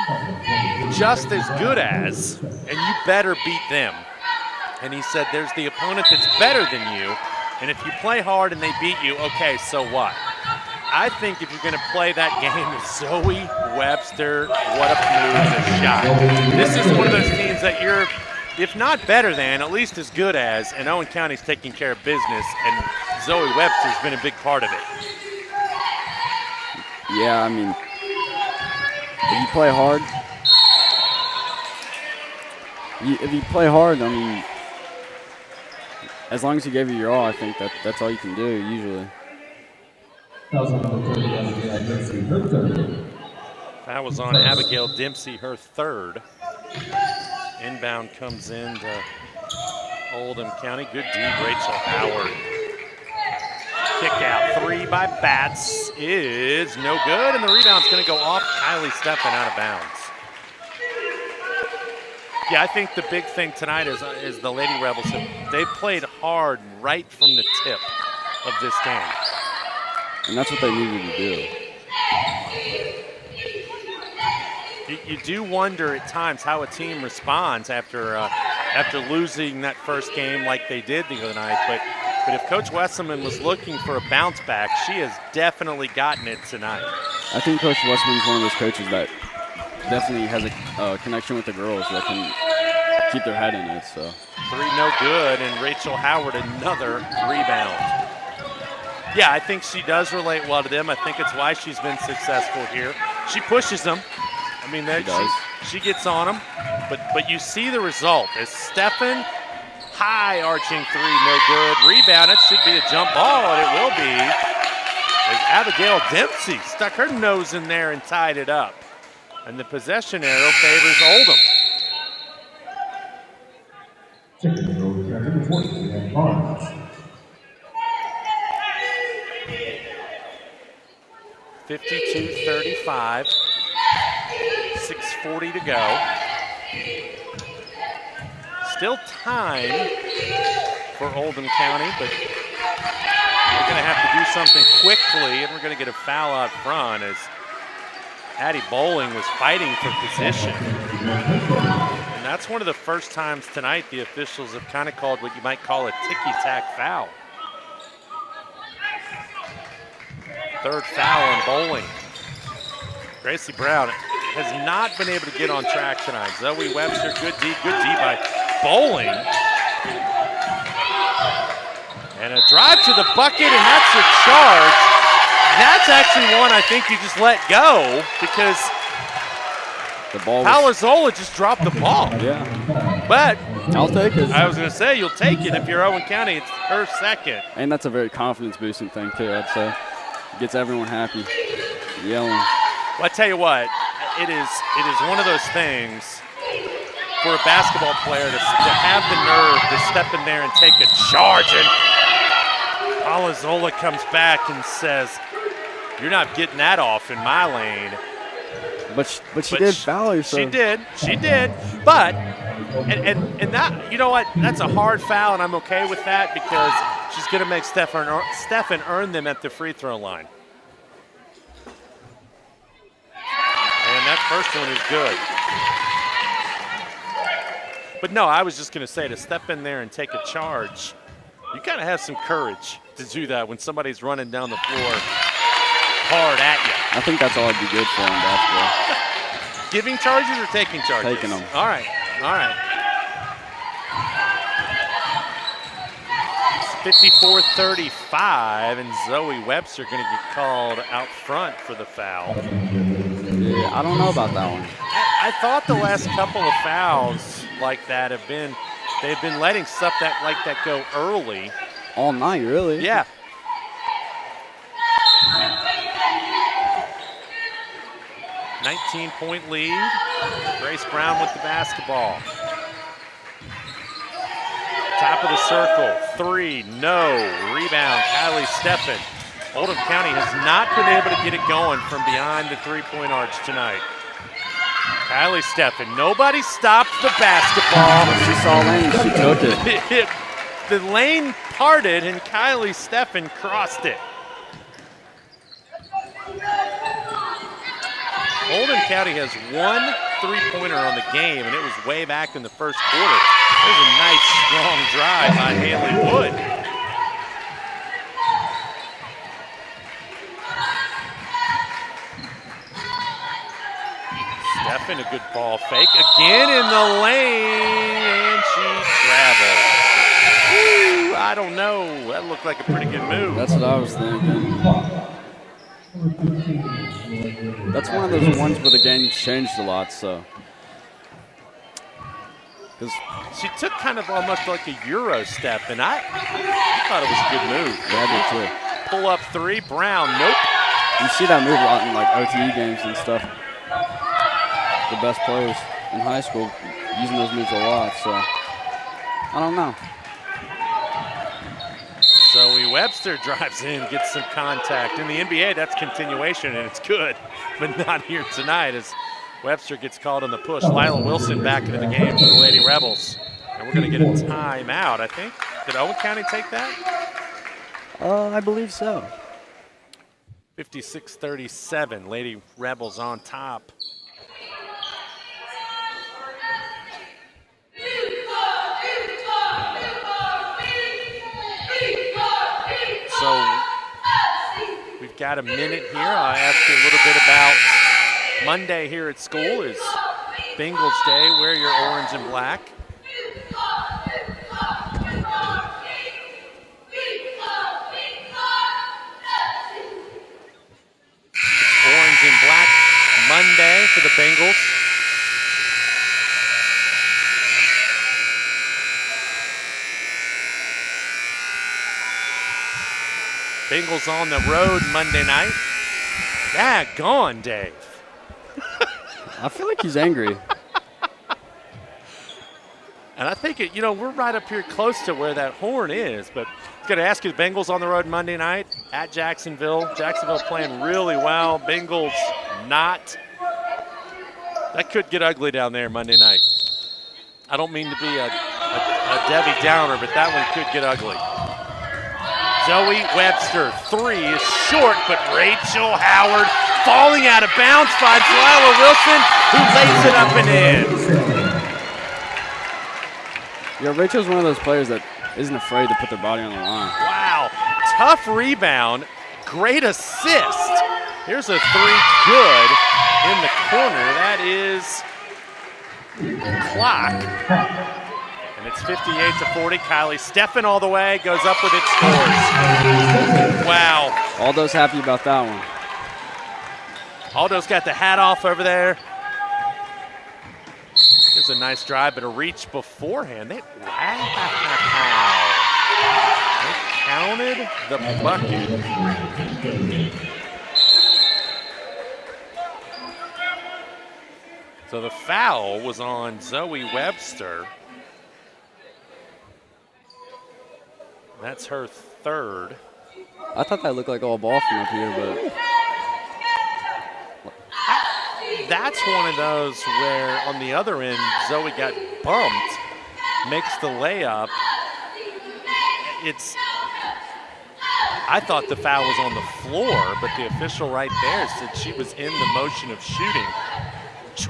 just as good as, and you better beat them. And he said, there's the opponent that's better than you, and if you play hard and they beat you, okay, so what? I think if you're going to play that game with Zoe Webster, what a move and a shot. This is one of those teams that you're, if not better than, at least as good as, and Owen County's taking care of business, and Zoe Webster's been a big part of it. Yeah, I mean, if you play hard, I mean, as long as you gave it your all, I think that's all you can do usually. That was on Abigail Dempsey, her 3rd. Inbound comes into Oldham County. Good D, Rachel Howard. Kick out 3 by Batts is no good, and the rebound's going to go off Kylie Steffen out of bounds. Yeah, I think the big thing tonight is the Lady Rebels. They played hard right from the tip of this game. And that's what they needed to do. You do wonder at times how a team responds after losing that first game like they did the other night. But if Coach Wesselman was looking for a bounce back, she has definitely gotten it tonight. I think Coach Wesselman is one of those coaches that definitely has a connection with the girls that can keep their head in it. So 3 no good, and Rachel Howard another rebound. Yeah, I think she does relate well to them. I think it's why she's been successful here. She pushes them. I mean, she gets on them, but you see the result. As Stefan, high arching 3, no good. Rebound, it should be a jump ball, and it will be. As Abigail Dempsey stuck her nose in there and tied it up. And the possession arrow favors Oldham. Number 20, we have Barnes. 52-35, 6:40 to go. Still time for Oldham County, but we're going to have to do something quickly, and we're going to get a foul out front as Addie Bowling was fighting for position. And that's one of the first times tonight the officials have kind of called what you might call a ticky-tack foul. Third foul on Bowling. Gracie Brown has not been able to get on track tonight. Zoe Webster, good D by Bowling. And a drive to the bucket, and that's a charge. That's actually one I think you just let go because the ball Palazzolo just dropped the ball. Yeah. But I'll take it. I was going to say, you'll take it if you're Owen County. It's her second. And that's a very confidence-boosting thing, too, I'd say. Gets everyone happy, yelling. Well, I tell you what, it is one of those things for a basketball player to have the nerve to step in there and take a charge. And Palazzolo comes back and says, "You're not getting that off in my lane." But she did foul her. So. She did. But and that, you know what? That's a hard foul, and I'm okay with that because she's going to make Stefan earn them at the free throw line. And that first one is good. But no, I was just going to say, to step in there and take a charge, you got to have some courage to do that when somebody's running down the floor hard at you. I think that's all I'd be good for in basketball. Giving charges or taking charges? Taking them. All right. 54-35, and Zoe Webster going to get called out front for the foul. Yeah, I don't know about that one. I thought the last couple of fouls like that they've been letting stuff like that go early. All night, really? Yeah. .9-point lead. Grace Brown with the basketball. Top of the circle, 3, no. Rebound, Kylie Stefan. Oldham County has not been able to get it going from behind the three-point arch tonight. Kylie Stefan, nobody stopped the basketball. She saw lane, she took it. The lane parted and Kylie Stefan crossed it. Oldham County has one three-pointer on the game, and it was way back in the first quarter. There's a nice, strong drive by Haley Wood. Stefan, a good ball fake. Again in the lane, and she traveled. Woo, I don't know. That looked like a pretty good move. That's what I was thinking. That's one of those ones where the game's changed a lot, so. She took kind of almost like a Euro step, and I thought it was a good move. Yeah, I did too. Pull up 3, Brown, nope. You see that move a lot in like OTE games and stuff. The best players in high school using those moves a lot, so I don't know. Zoe Webster drives in, gets some contact. In the NBA, that's continuation, and it's good, but not here tonight as Webster gets called on the push. Lila Wilson back into the game for the Lady Rebels. And we're going to get a timeout, I think. Did Owen County take that? I believe so. 56-37, Lady Rebels on top. So we've got a minute here. I'll ask you a little bit about Monday here at school is Bengals Day. Wear your orange and black. Orange and black Monday for the Bengals. Bengals on the road Monday night. Daggone, Dave. I feel like he's angry. And I think, we're right up here close to where that horn is. But I'm going to ask you, the Bengals on the road Monday night at Jacksonville. Jacksonville playing really well. Bengals not. That could get ugly down there Monday night. I don't mean to be a Debbie Downer, but that one could get ugly. Zoe Webster, 3 is short, but Rachel Howard falling out of bounds finds Lila Wilson, who lays it up and in. Yeah, Rachel's one of those players that isn't afraid to put their body on the line. Wow, tough rebound, great assist. Here's a 3 good in the corner. That is clock. And it's 58-40. Kylie Steffen all the way, goes up with it, scores. Wow. Aldo's happy about that one. Aldo's got the hat off over there. Here's a nice drive, but a reach beforehand. They counted the bucket. So the foul was on Zoe Webster. That's her 3rd. I thought that looked like all ball from up here, but that's one of those where on the other end, Zoe got bumped, makes the layup. I thought the foul was on the floor, but the official right there said she was in the motion of shooting.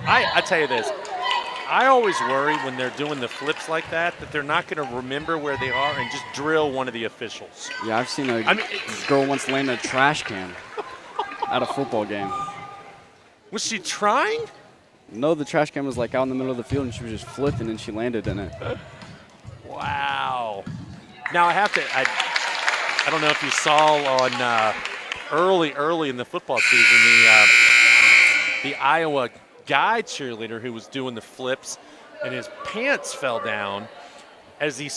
I tell you this, I always worry when they're doing the flips like that they're not going to remember where they are and just drill one of the officials. Yeah, I've seen a girl once land a trash can at a football game. Was she trying? No, the trash can was like out in the middle of the field and she was just flipping and she landed in it. Wow. Now I have to, I don't know if you saw on early in the football season, the Iowa guy cheerleader who was doing the flips and his pants fell down as he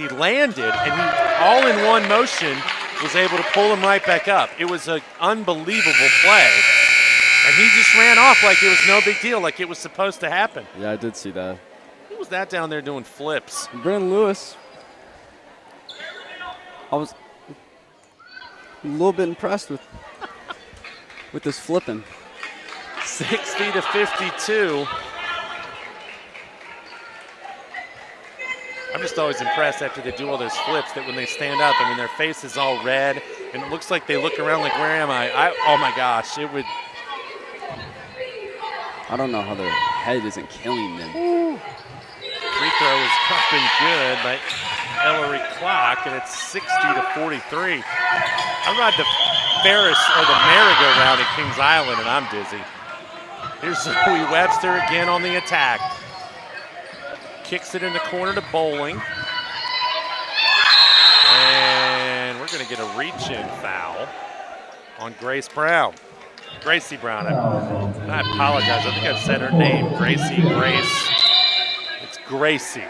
landed, and he all in one motion was able to pull him right back up. It was an unbelievable play, and he just ran off like it was no big deal, like it was supposed to happen. Yeah, I did see that. Who was that down there doing flips? Brennan Lewis. I was a little bit impressed with this flipping. 60-52. I'm just always impressed after they do all those flips that when they stand up, I mean, their face is all red, and it looks like they look around like, where am I? Oh, my gosh, it would. I don't know how their head isn't killing them. Ooh. Free throw is up and good by Ellery Clock, and it's 60-43. I ride the Ferris or the merry-go-round at Kings Island, and I'm dizzy. Here's Zoe Webster again on the attack. Kicks it in the corner to Bowling. And we're going to get a reach-in foul on Gracie Brown. I apologize. I think I've said her name. Grace. It's Gracie.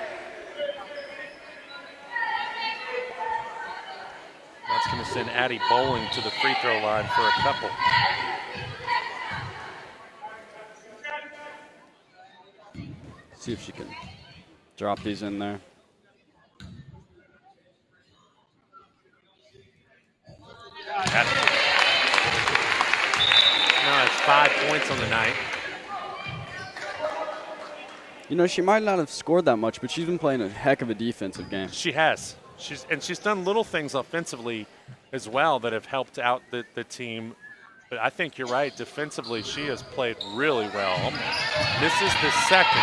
That's going to send Addie Bowling to the free throw line for a couple. See if she can drop these in there. Now it's 5 points on the night. You know, she might not have scored that much, but she's been playing a heck of a defensive game. She has. She's done little things offensively as well that have helped out the team. But I think you're right. Defensively, she has played really well. This is the second.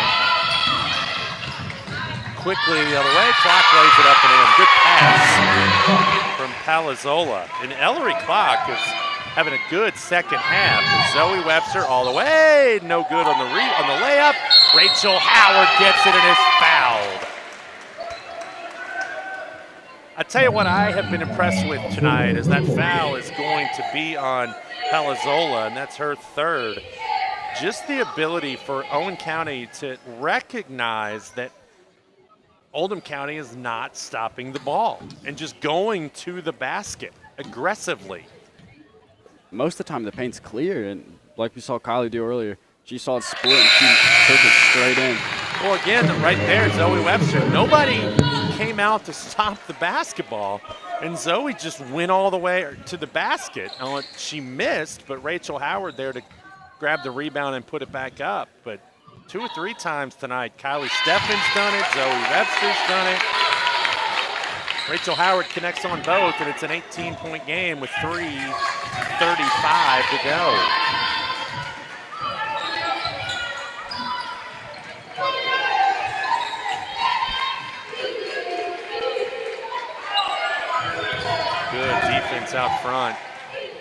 Quickly the other way. Clock lays it up and in. Good pass from Palazola. And Ellery Clock is having a good second half. Zoe Webster all the way. No good on the layup. Rachel Howard gets it and is fouled. I tell you what I have been impressed with tonight is that foul is going to be on Palazola, and that's her third. Just the ability for Owen County to recognize that Oldham County is not stopping the ball and just going to the basket aggressively. Most of the time the paint's clear, and like we saw Kylie do earlier, she saw it split and she took it straight in. Well, again, right there, Zoe Webster. Nobody came out to stop the basketball, and Zoe just went all the way to the basket. She missed, but Rachel Howard there to grab the rebound and put it back up. But 2 or 3 times tonight, Kylie Steffen's done it, Zoe Webster's done it. Rachel Howard connects on both, and it's an 18-point game with 3:35 to go. Good defense out front.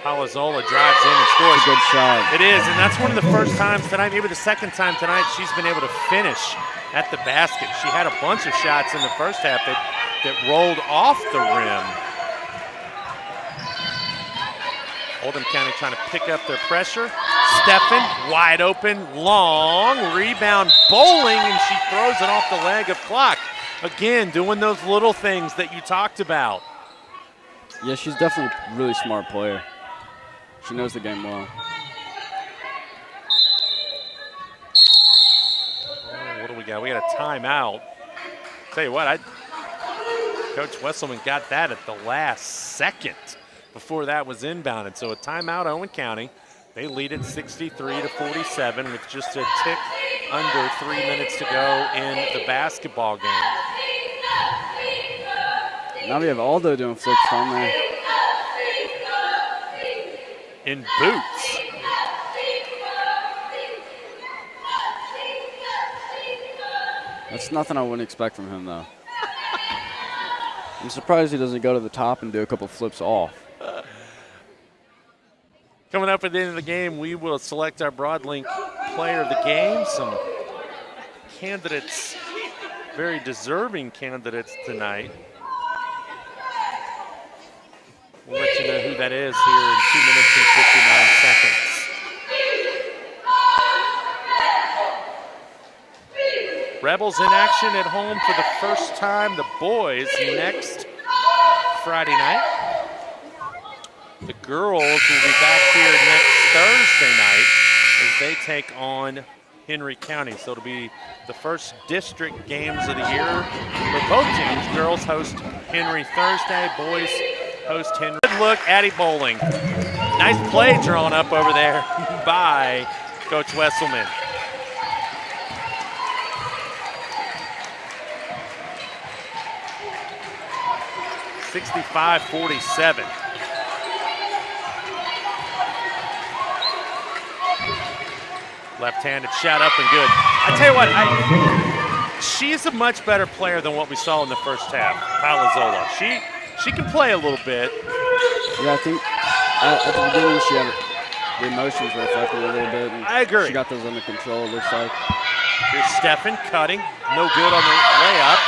Palazola drives in and scores. A good shot. It is, and that's one of the first times tonight, maybe the second time tonight, she's been able to finish at the basket. She had a bunch of shots in the first half that rolled off the rim. Oldham County trying to pick up their pressure. Steffen, wide open, long, rebound, bowling, and she throws it off the leg of Clock. Again, doing those little things that you talked about. Yeah, she's definitely a really smart player. She knows the game well. What do we got? We got a timeout. Tell you what, Coach Wesselman got that at the last second before that was inbounded. So a timeout, Owen County. They lead it 63-47 with just a tick under 3 minutes to go in the basketball game. Now we have Aldo doing flips on there. In boots. That's nothing I wouldn't expect from him, though. I'm surprised he doesn't go to the top and do a couple flips off. Coming up at the end of the game, we will select our Broadlink player of the game. Some candidates, very deserving candidates tonight. We'll let you know who that is here in 2 minutes and 59 seconds. Rebels in action at home for the first time. The boys next Friday night. The girls will be back here next Thursday night as they take on Henry County. So it'll be the first district games of the year for both teams. Girls host Henry Thursday, boys host Henry. Good look, Addie Bowling. Nice play drawn up over there by Coach Wesselman. (65-47). Left-handed shot up and good. I tell you what, she's a much better player than what we saw in the first half, Palazola. She can play a little bit. Yeah, I think at the beginning she had the emotions were affected a little bit. And I agree. She got those under control, it looks like. Here's Steffen cutting. No good on the layup.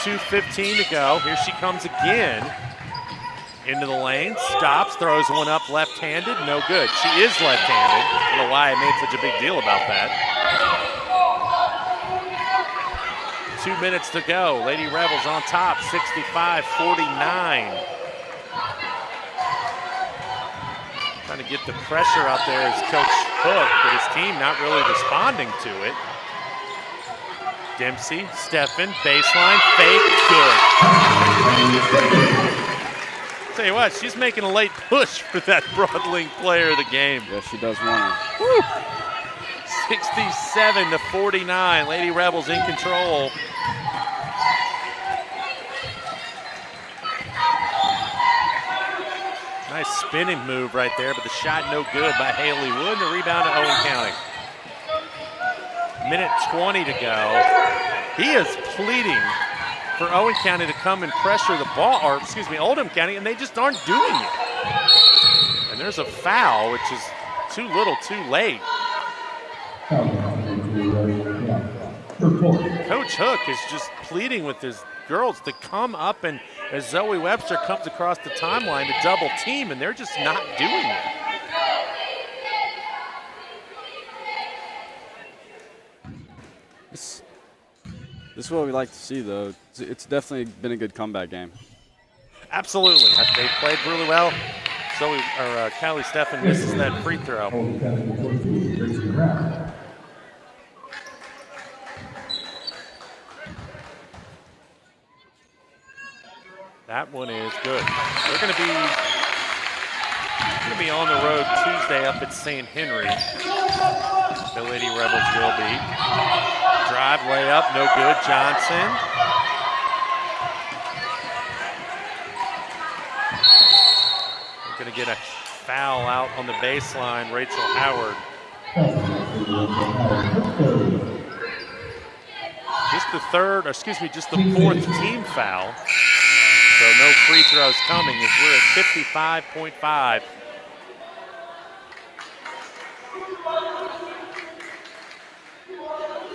2:15 to go. Here she comes again. Into the lane, stops, throws one up left-handed, no good. She is left-handed. I don't know why I made such a big deal about that. 2 minutes to go. Lady Rebels on top, 65-49. Trying to get the pressure out there is Coach Hook, but his team not really responding to it. Dempsey, Steffen, baseline, fake, good. Tell you what, she's making a late push for that Broadlink player of the game. Yeah, she does want it. 67-49. Lady Rebels in control. Nice spinning move right there, but the shot no good by Haley Wood. And the rebound to Owen County. Minute 20 to go. He is pleading for Owen County to come and pressure the ball, or excuse me, Oldham County, and they just aren't doing it. And there's a foul, which is too little, too late. Coach Hook is just pleading with his girls to come up, and as Zoe Webster comes across the timeline to double team, and they're just not doing it. This is what we like to see, though. It's definitely been a good comeback game. Absolutely. They played really well. Callie Steffen misses that free throw. That one is good. They're going to be on the road Tuesday up at St. Henry. The Lady Rebels will be. Drive, layup, no good. Johnson. They're going to get a foul out on the baseline. Rachel Howard. Just the fourth team foul. So no free throws coming as we're at 55.5.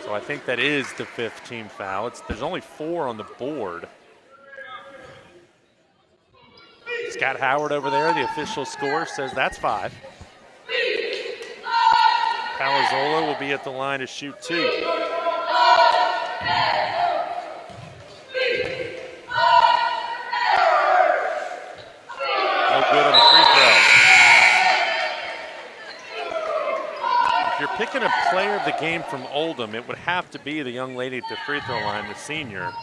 So I think that is the fifth team foul. There's only 4 on the board. Scott Howard over there, the official score says that's 5. Palazzolo will be at the line to shoot 2. No good on the free throw. If you're picking a player of the game from Oldham, it would have to be the young lady at the free throw line, the senior.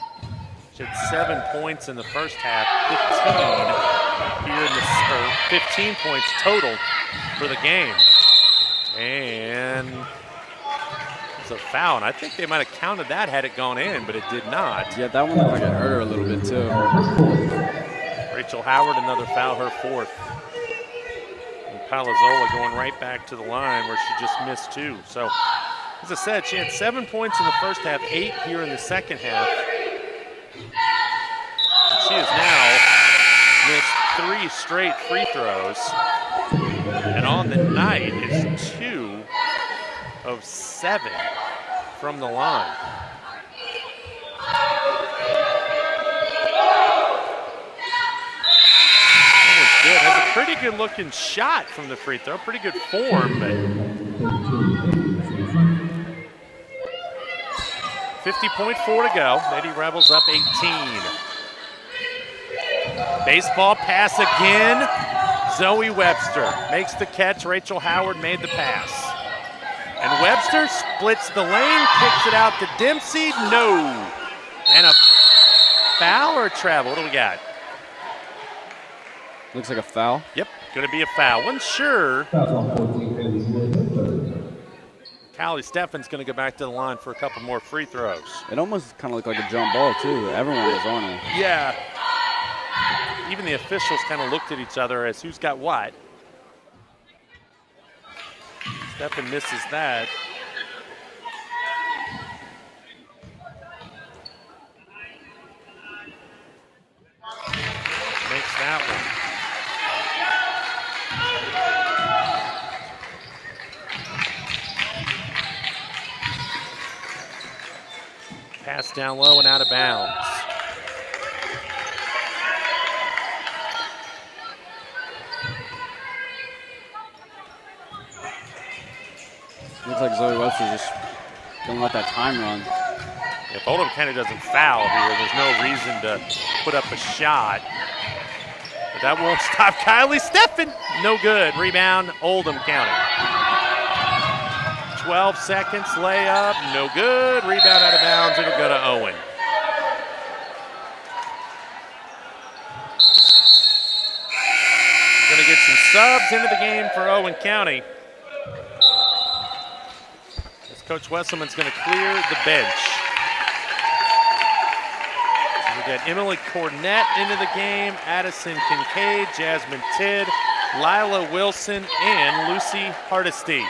She had 7 points in the first half, 15 points total for the game. And it's a foul, and I think they might have counted that had it gone in, but it did not. Yeah, that one looked like it hurt her a little bit too. Rachel Howard, another foul, her 4th. And Palazzolo going right back to the line where she just missed 2. So, as I said, she had 7 points in the first half, 8 here in the second half. And she has now missed 3 straight free throws. And on the night is 2 of 7 from the line. That was good. Has a pretty good looking shot from the free throw. Pretty good form, but 50.4 to go. Lady Rebels up 18. Baseball pass again. Zoe Webster makes the catch. Rachel Howard made the pass. And Webster splits the lane, kicks it out to Dempsey. No. And a foul or a travel? What do we got? Looks like a foul. Yep, going to be a foul. Wasn't sure. Callie Steffen's going to go back to the line for a couple more free throws. It almost kind of looked like a jump ball, too. Everyone was on it. Yeah. Even the officials kind of looked at each other as who's got what. Steffen misses that. Makes that one. Pass down low and out of bounds. Looks like Zoe Webster just gonna let that time run. If Oldham County doesn't foul here, there's no reason to put up a shot. But that won't stop Kylie Steffen. No good. Rebound, Oldham County. 12 seconds, layup, no good. Rebound out of bounds, it'll go to Owen. Gonna get some subs into the game for Owen County. Coach Wesselman's going to clear the bench. So we got Emily Cornett into the game, Addison Kincaid, Jasmine Tidd, Lila Wilson, and Lucy Hardesty.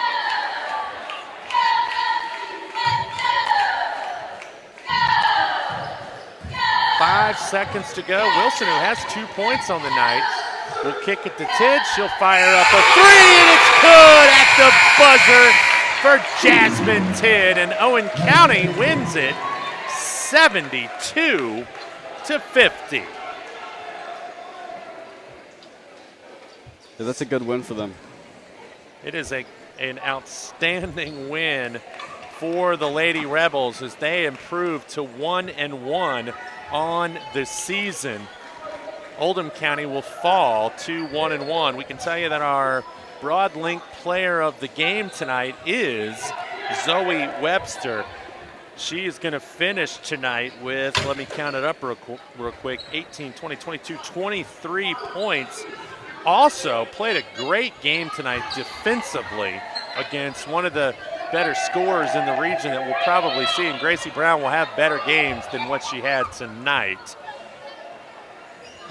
Five seconds to go. Wilson, who has 2 points on the night, will kick it to Tidd. She'll fire up a three, and it's good at the buzzer for Jasmine Tidd. And Owen County wins it 72-50. Yeah, that's a good win for them. It is an outstanding win for the Lady Rebels as they improve to 1-1 on the season. Oldham County will fall to 1-1. We can tell you that our Broadlink player of the game tonight is Zoe Webster. She is going to finish tonight with, let me count it up real quick, 18, 20, 22, 23 points. Also played a great game tonight defensively against one of the better scorers in the region that we'll probably see, and Gracie Brown will have better games than what she had tonight.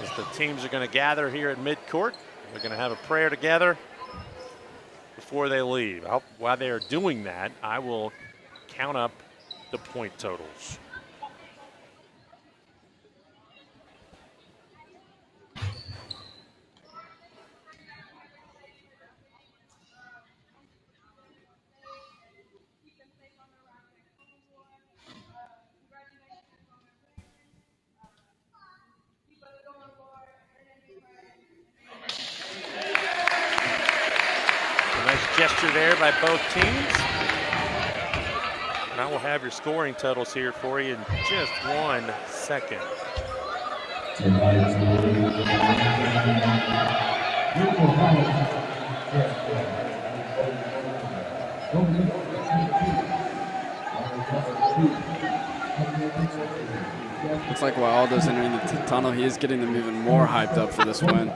As the teams are going to gather here at midcourt, they're going to have a prayer together before they leave. While they are doing that, I will count up the point totals. Gesture there by both teams. And I will have your scoring totals here for you in just 1 second. Looks like while Aldo's entering the tunnel, he is getting them even more hyped up for this win.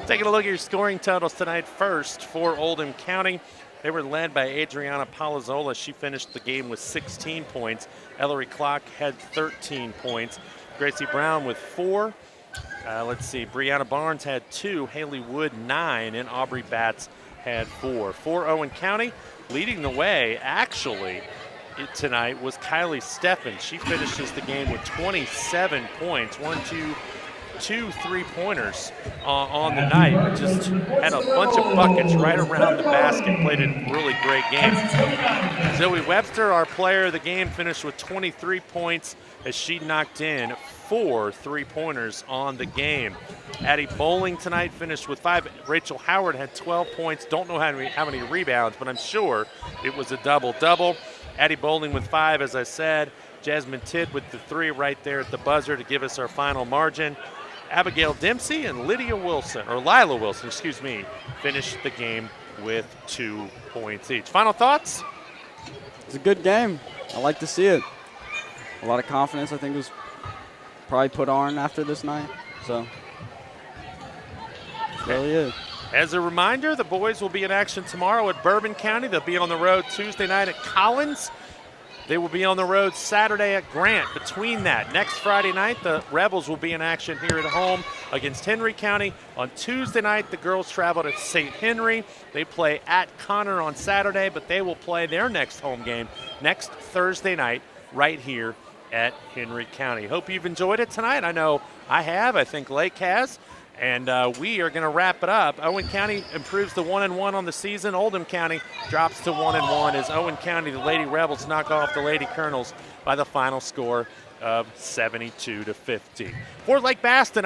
Taking a look at your scoring totals tonight. First for Oldham County, they were led by Adriana Palazzola. She finished the game with 16 points. Ellery Clock had 13 points. Gracie Brown with 4. Let's see, Brianna Barnes had 2, Haley Wood 9, and Aubrey Batts had 4. For Owen County, leading the way actually tonight was Kylie Steffen. She finishes the game with 27 points. 2 3-pointers on the night. Just had a bunch of buckets right around the basket. Played a really great game. Zoe Webster, our player of the game, finished with 23 points as she knocked in 4 3-pointers on the game. Addie Bowling tonight finished with 5. Rachel Howard had 12 points. Don't know how many rebounds, but I'm sure it was a double-double. Addie Bowling with 5, as I said. Jasmine Tidd with the 3 right there at the buzzer to give us our final margin. Abigail Dempsey and Lila Wilson, finished the game with 2 points each. Final thoughts? It's a good game. I like to see it. A lot of confidence, I think, was probably put on after this night. So, that's really it. As a reminder, the boys will be in action tomorrow at Bourbon County. They'll be on the road Tuesday night at Collins. They will be on the road Saturday at Grant. Between that, next Friday night, the Rebels will be in action here at home against Henry County. On Tuesday night, the girls travel to St. Henry. They play at Connor on Saturday, but they will play their next home game next Thursday night right here at Henry County. Hope you've enjoyed it tonight. I know I have. I think Lake has. And we are going to wrap it up. Owen County improves to 1-1 on the season. Oldham County drops to 1-1 as Owen County, the Lady Rebels, knock off the Lady Colonels by the final score of 72-50. For Lake Baston,